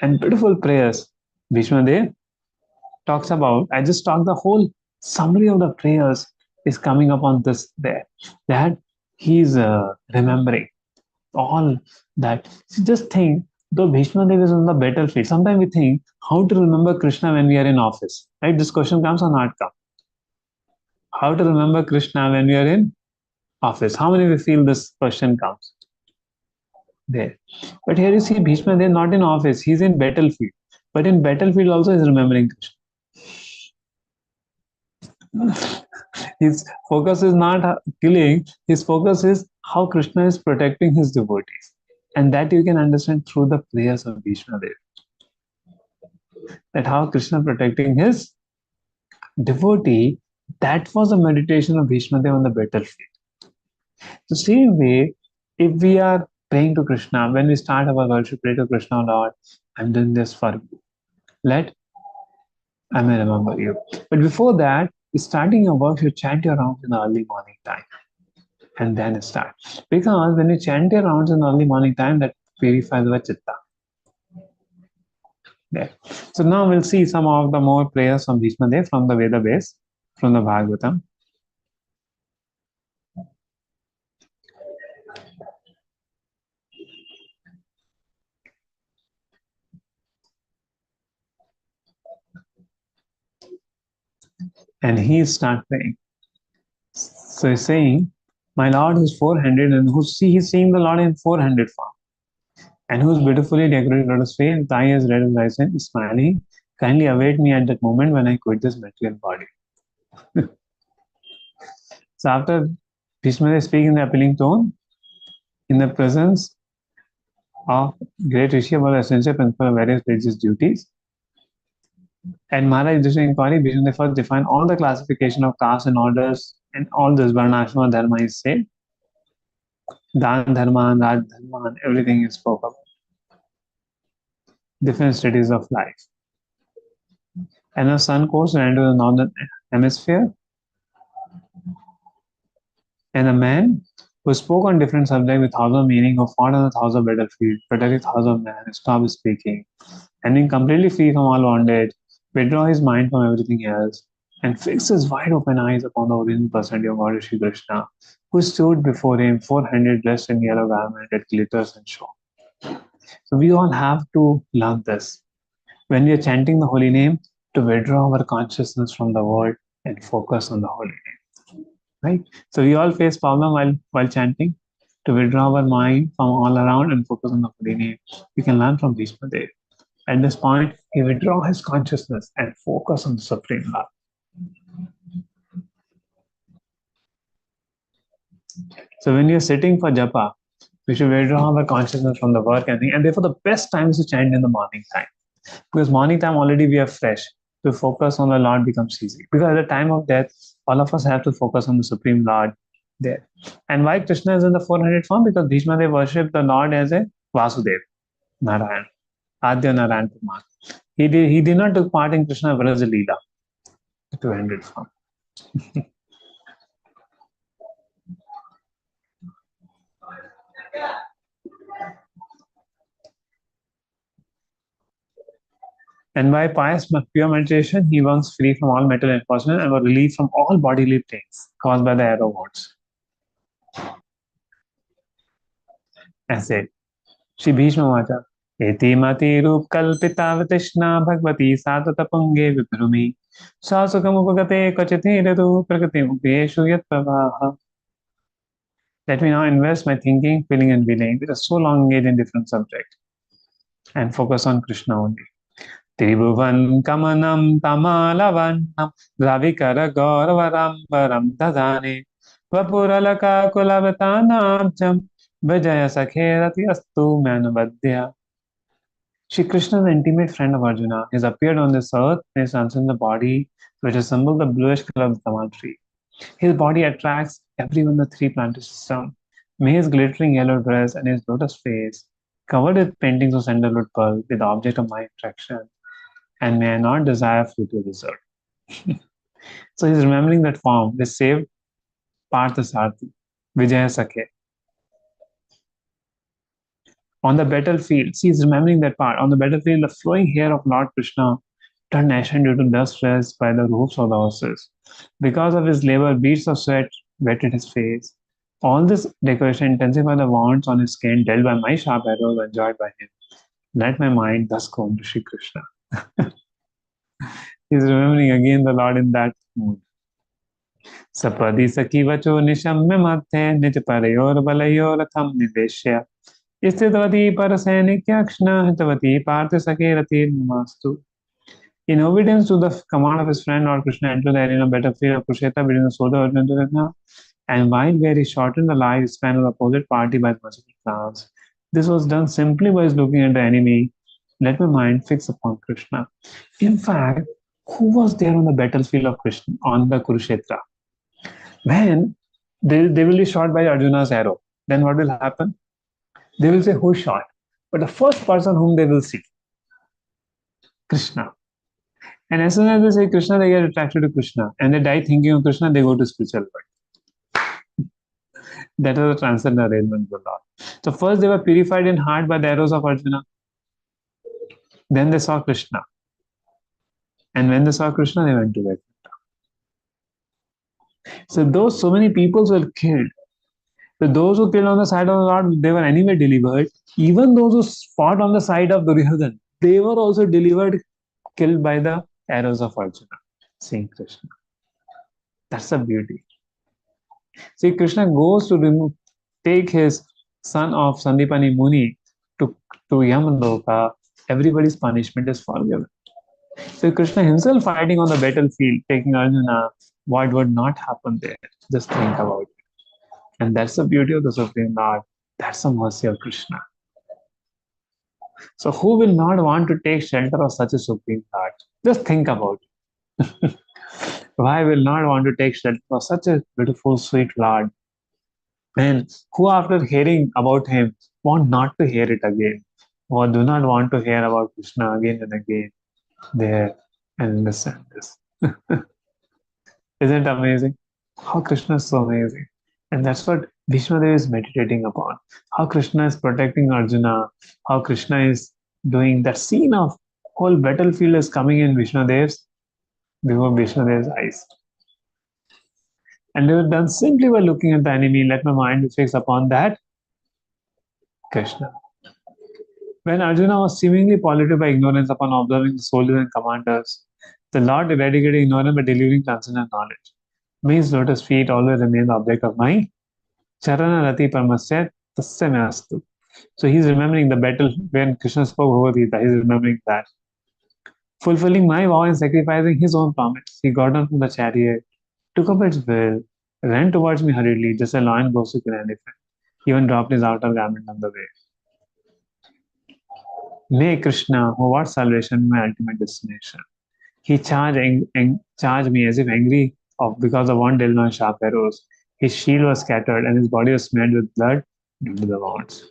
and beautiful prayers, Bhishmadev talks about. I just talked the whole summary of the prayers is coming up on this there. That he's remembering all that. So just think, though Bhishmadev is on the battlefield, sometimes we think how to remember Krishna when we are in office. Right? This question comes or not come. How to remember Krishna when we are in office? How many of you feel this question comes? There. But here you see Bhishma, they're not in office, he's in battlefield. But in battlefield also he's remembering Krishna. His focus is not killing, his focus is how Krishna is protecting his devotees. And that you can understand through the prayers of Bhishmadev. That how Krishna protecting his devotee, that was a meditation of Bhishmadev on the battlefield. The same way, if we are praying to Krishna, when we start our worship, pray to Krishna, Lord, I'm doing this for you. Let I may remember you. But before that, starting your work, you chant your rounds in the early morning time and then start. Because when you chant your rounds in the early morning time, that purifies the chitta. There. So now we'll see some of the more prayers from Bhishmadev from the Veda base, from the Bhagavatam. And he starts praying. So he's saying, my Lord who's 400 and he's seeing the Lord in 400 form. And who's beautifully decorated lotus feet and thigh as red as rising, smiling, kindly await me at that moment when I quit this material body. So after Bhishmadev speaking in the appealing tone, in the presence of great Rishi about the essential principle of various religious duties, and Maharaj Yudhishthira inquiry, Bhishmadev first defined all the classification of castes and orders and all this Varna Ashrama Dharma is said. Dan Dharma, Raj Dharma, everything is spoken about. Different stages of life. And the sun course ran to the northern hemisphere. And a man who spoke on different subjects with thousand meaning, who fought on 1,000 battlefields, protected 1,000 men, stopped speaking, and being completely free from all bondage, withdraw his mind from everything else, and fix his wide open eyes upon the original personality of God Shri Krishna, who stood before him, 400 dressed in yellow garment that glitters and shone. So we all have to learn this. When we are chanting the holy name, to withdraw our consciousness from the world and focus on the holy name. Right? So we all face problem while chanting. To withdraw our mind from all around and focus on the holy name. We can learn from Bhishmadev. At this point, he withdraw his consciousness and focus on the Supreme Lord. So when you're sitting for japa, we should withdraw our consciousness from the work and therefore the best time is to chant in the morning time. Because morning time already we are fresh. To focus on the Lord becomes easy. Because at the time of death, all of us have to focus on the Supreme Lord there. And why Krishna is in the 400 form? Because Bhishma they worship the Lord as a Vasudev, Narayan, Adya Narayan Kumar. He did not take part in Krishna Vraja Leela, 200 form. And by pious pure meditation, he was free from all mental enforcement and was relieved from all bodily pains caused by the arrow wounds. ऐसे श्री भीष्मवाचा एति मति रूप कल्पिता वितृष्णा भगवती सातत पुंगे विभ्रुमि सासुकमुपगते क्वचिति ऋतु प्रकृति मुखेषु यत् प्रवाह. Let me now invest my thinking, feeling and willing. We are so long engaged in different subjects and focus on Krishna only. Tribhuvan kamanam tamalavanam dravikara gauravarambaram tadane vapuralaka kulavatanam Vijaya Sakherati Astu Manavadya. Shri Krishna is the intimate friend of Arjuna. He has appeared on this earth and is transcended the body, which resembles the bluish color of the tamal tree. His body attracts everyone in the three planetary system. May his glittering yellow dress and his lotus face, covered with paintings of sandalwood pearl, be the object of my attraction, and may I not desire fruit of desert. So he's remembering that form. They saved Parthasarthi, Vijaya Sakhe. On the battlefield, see, he's remembering that part. On the battlefield, the flowing hair of Lord Krishna turned ashen due to dust raised by the roofs of the horses. Because of his labor, beads of sweat wetted his face. All this decoration intensified the wounds on his skin dealt by my sharp arrows enjoyed by him. Let my mind thus go to Shri Krishna. He's remembering again the Lord in that mood. Sapadi Saki Vacho Nishamya Mathe Nij Parayor Balayor Tham Niveshya. Isthitavati Parasainikyaksna Hitavati Parthasakirati Mastu. In obedience to the command of his friend Lord Krishna entered the arena battlefield of Kurukshetra between the soldier Arjuna and Krishna, and while very shortened the lifespan of the opposite party by merciful clouds. This was done simply by looking at the enemy. Let my mind fix upon Krishna. In fact, who was there on the battlefield of Krishna on the Kurukshetra? When they will be shot by Arjuna's arrow, then what will happen? They will say, who shot? But the first person whom they will see, Krishna. And as soon as they say Krishna, they get attracted to Krishna. And they die thinking of Krishna, they go to spiritual world. That is the transcendent arrangement of the Lord. So first they were purified in heart by the arrows of Arjuna. Then they saw Krishna. And when they saw Krishna, they went to Vaikuntha. So those so many people were killed. So those who killed on the side of the Lord, they were anyway delivered. Even those who fought on the side of Duryodhana, they were also delivered, killed by the arrows of Arjuna, seeing Krishna. That's the beauty. See, Krishna goes to take his son of Sandipani Muni to Yamaloka. Everybody's punishment is forgiven. So Krishna himself fighting on the battlefield, taking Arjuna, what would not happen there? Just think about it. And that's the beauty of the Supreme Lord. That's the mercy of Krishna. So who will not want to take shelter of such a Supreme Lord? Just think about it. Why will not want to take shelter of such a beautiful, sweet Lord? And who, after hearing about him, want not to hear it again, or do not want to hear about Krishna again and again there and understand this? Isn't it amazing? How Krishna is so amazing. And that's what Bhishmadev is meditating upon. How Krishna is protecting Arjuna, how Krishna is doing that scene of whole battlefield is coming in before Bhishmadev's eyes. And they were done simply by looking at the enemy. Let my mind be fixed upon that Krishna. When Arjuna was seemingly polluted by ignorance upon observing the soldiers and commanders, the Lord eradicated ignorance by delivering transcendent knowledge. May his lotus feet always remain the object of my charana rati paramasya tasya me astu. So he's remembering the battle when Krishna spoke Bhagavad Gita. He's remembering that. Fulfilling my vow and sacrificing his own promise, he got down from the chariot, took up its bill, ran towards me hurriedly, just a lion goes to kill an elephant. He even dropped his outer garment on the way. May Krishna, who was salvation, my ultimate destination. He charged me as if angry because of one Delnon sharp arrows. His shield was scattered and his body was smeared with blood due to the wounds.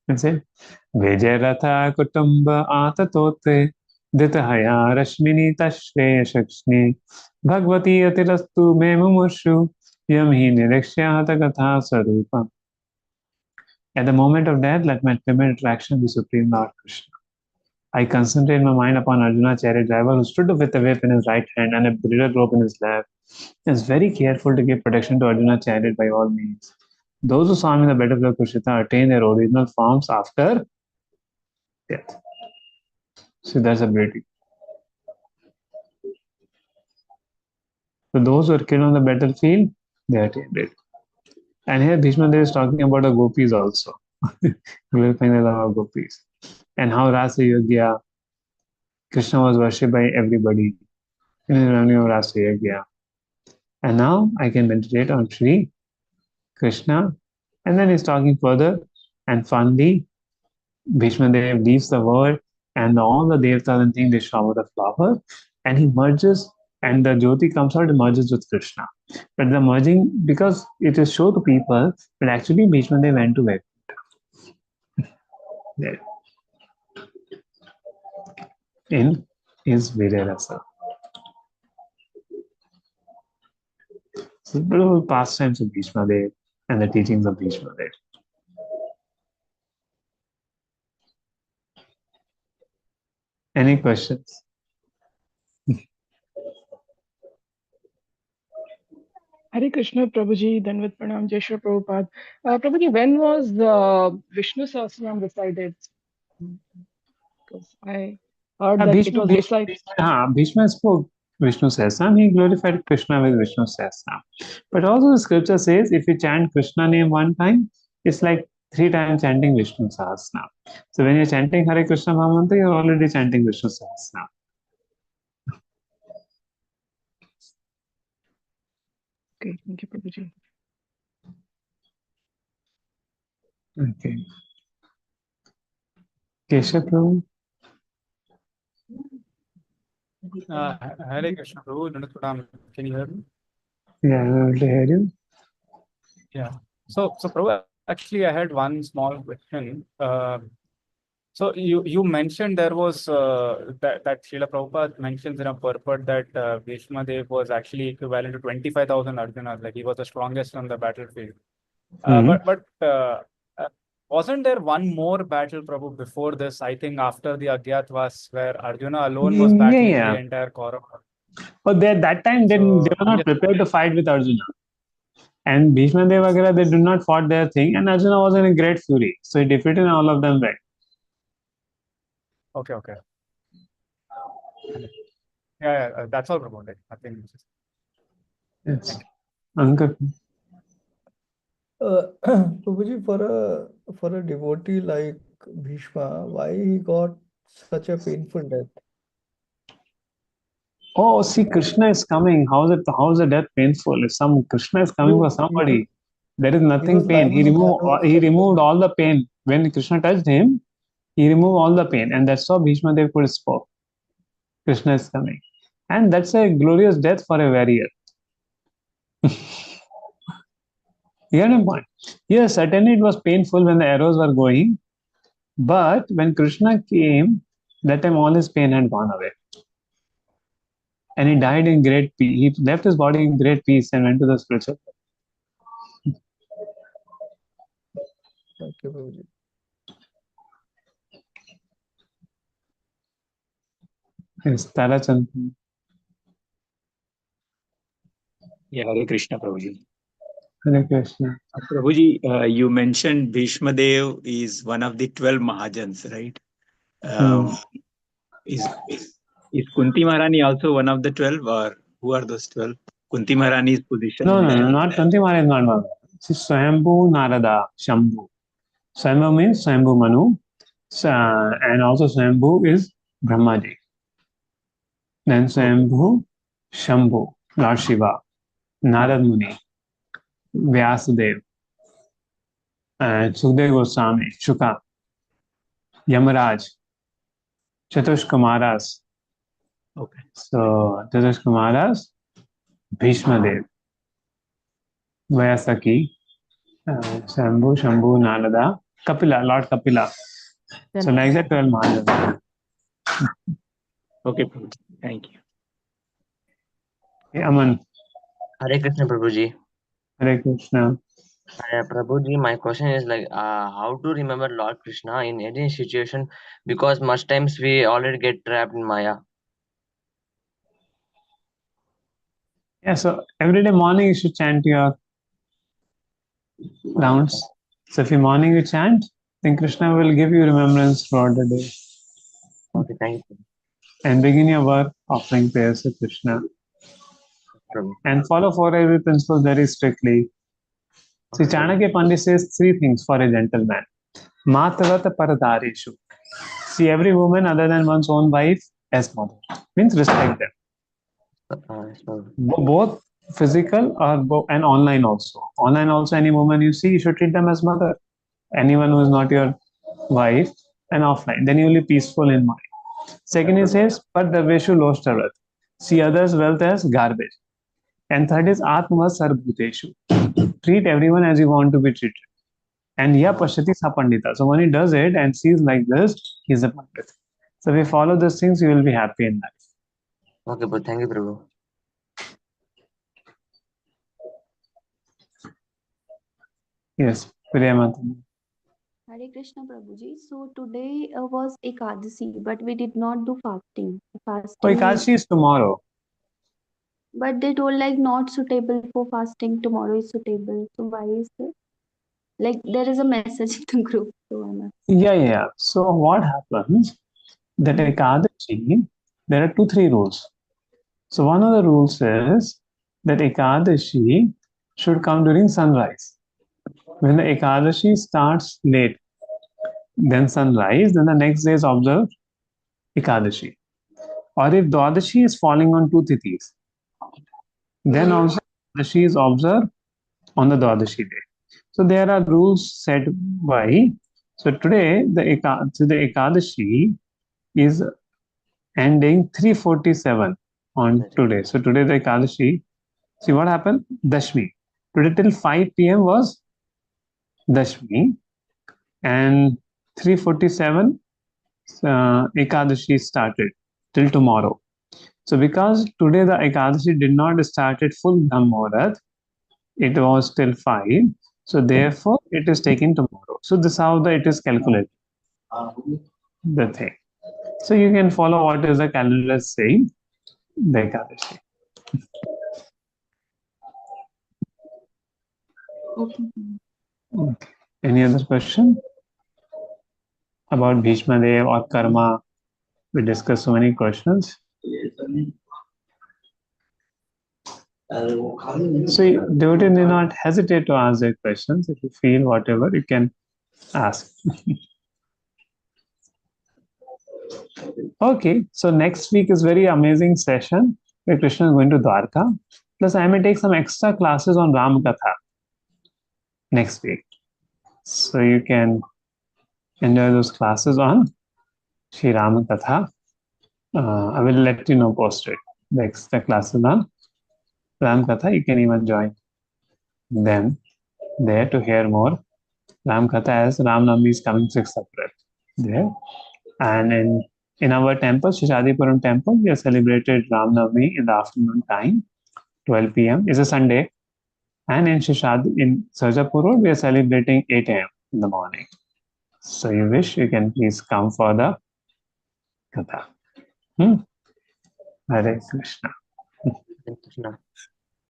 That's it. Vijayratha kutumba atatote ditahaya rashmini tashve shakshni bhagvati atirastu me mumurshu yam hi nirikshya gatha sarupam. At the moment of death, let my ultimate attraction be Supreme Lord Krishna. I concentrate my mind upon Arjuna, chariot driver, who stood with a whip in his right hand and a bridle rope in his left. He is very careful to give protection to Arjuna chariot by all means. Those who saw him in the battlefield of Kurukshetra attain their original forms after death. So that's a beauty. So those who are killed on the battlefield, they attained it. And here Bhishmadev is talking about the gopis also. Glorifying the love of gopis. And how Rasa Yogya, Krishna was worshipped by everybody in the learning of Rasa Yogya. And now I can meditate on Sri Krishna. And then he's talking further. And finally, Bhishmadev leaves the world and all the devtas and things, they shower the flower. And he merges and the Jyoti comes out and merges with Krishna. But the merging, because it is shown to people, but actually Bhishmadev went to Vaikuntha. There. In his Virarasa. So beautiful pastimes of Bhishmadev and the teachings of Bhishmadev. Any questions? Hare Krishna, Prabhuji, Danvat Pranam, Jai Shri Prabhupada. Prabhuji, when was Vishnu Sahasranam recited? Because I heard that it was recited. Bhishma spoke Vishnu Sahasranam. He glorified Krishna with Vishnu Sahasranam. But also the scripture says if you chant Krishna name one time, it's like 3 times chanting Vishnu Sahasranam. So when you're chanting Hare Krishna Mahamantra, you're already chanting Vishnu Sahasranam. Okay, thank you, Prabhuji. Okay. Keshav Prabhu? Hare Krishna, Prabhu. Dandat Pranam. Can you hear me? Yeah, I'm able to hear you. Yeah. So Prabhu, actually, I had one small question. So you mentioned there was that Srila Prabhupada mentions in a purport that Bhishmadev was actually equivalent to 25,000 Arjunas, like he was the strongest on the battlefield. But wasn't there one more battle, Prabhu, before this? I think after the Agyatwas, where Arjuna alone was battling the entire Kaurava. But that time they were not prepared to fight with Arjuna. And Bhishma Dev Agara, they did not fought their thing, and Arjuna was in a great fury. So he defeated all of them back. Okay. Yeah, that's all about it. I think. Yes. Ankar. Prabhuji, for a devotee like Bhishma, why he got such a painful death? Oh, see, Krishna is coming. How is the death painful? If Krishna is coming for somebody, there is nothing pain. He removed all the pain. When Krishna touched him, he removed all the pain, and that's how Bhishma Dev could spoke. Krishna is coming, and that's a glorious death for a warrior. You get my point? Yes, certainly it was painful when the arrows were going, but when Krishna came, that time all his pain had gone away. And he died in great peace. He left his body in great peace and went to the spiritual world. Thank you, Prabhuji. Yes, Tarachand. Yeah, Hare Krishna, Prabhuji. Hare Krishna. Prabhuji, you mentioned Bhishmadev is one of the 12 Mahajans, right? Is Kunti Maharani also one of the 12, or who are those 12? Kunti Maharani's position? No, not Kunti Maharani is not one. It's Swayambhu Narada Shambhu. Swayambhu means Swayambhu Manu, and also Swayambhu is Brahmaji. Then Swayambhu Shambhu, Lord Shiva, Narad Muni, Vyasadev, and Sukdev Goswami, Shuka, Yamaraj, Chatush Kumaras. Okay. So Chatush Kumaras, Bhishmadev, Vyasaki, Shambhu, Narada, Kapila, Lord Kapila. So like that 12 Mahajans. Okay, Prabhuji. Thank you. Hey, Aman. Hare Krishna, Prabhuji. Hare Krishna. Prabhuji, my question is like, how to remember Lord Krishna in any situation? Because much times we already get trapped in Maya. Yeah, so every day morning you should chant your rounds. So if in morning you chant, then Krishna will give you remembrance throughout the day. Okay, thank you. And begin your work offering prayers to Krishna. And follow 4 every principles very strictly. See, Chanakya Pandit says 3 things for a gentleman. Matavata paradareshu. See every woman other than one's own wife as mother. Means respect them. Both physical and online also. Online also, any woman you see, you should treat them as mother. Anyone who is not your wife, and offline. Then you will be peaceful in mind. Second, he says, Padraveshu Loshtarat. See others' wealth as garbage. And third is Atma Sarvbhuteshu. Treat everyone as you want to be treated. And Ya Pashati Sapandita. So when he does it and sees like this, he is a Pandit. So if you follow those things, you will be happy in life. Okay, but thank you, Prabhu. Yes, Priyamata. Hare Krishna Prabhuji. So today was Ekadasi, but we did not do fasting. So Ekadasi is tomorrow. But they told like not suitable for fasting. Tomorrow is suitable. So why is it? Like there is a message in the group. So I'm asking. Yeah. So what happens that Ekadashi, there are 2-3 rules. So one of the rules is that Ekadashi should come during sunrise. When the Ekadashi starts late, then sunrise, then the next day is observed Ekadashi. Or if Dwadashi is falling on 2 Tithis, then also Ekadashi is observed on the Dwadashi day. So there are rules set by. So today the Ekadashi is ending 3:47 on today. So today the Ekadashi. See what happened? Dashmi. Today till 5 p.m. was Dashmi, and 3:47 Ekadashi started till tomorrow. So because today the Ekadashi did not start at full Brahmuhurat, it was till 5. So therefore it is taken tomorrow. So this is how it is calculated. The thing. So you can follow what is the calendar saying, the Ekadashi. Okay. Okay. Any other question about Bhishmadev or karma? We discussed so many questions. So devotee do not hesitate to ask their questions. If you feel whatever, you can ask. Okay, so next week is very amazing session where Krishna is going to Dwarka. Plus, I may take some extra classes on Ram Katha next week. So you can enjoy those classes on Sri Ram Katha. I will let you know posted. The extra classes on Ram Katha, you can even join them there to hear more Ram Katha as Ram Navami is coming 6th April there. And in our temple, Shishadipuram temple, we have celebrated Ram Navami in the afternoon time, 12 p.m. It's a Sunday. And in Sarjapur Road, we are celebrating 8 a.m. in the morning. So you wish, you can please come for the Katha. Hare Krishna. Krishna.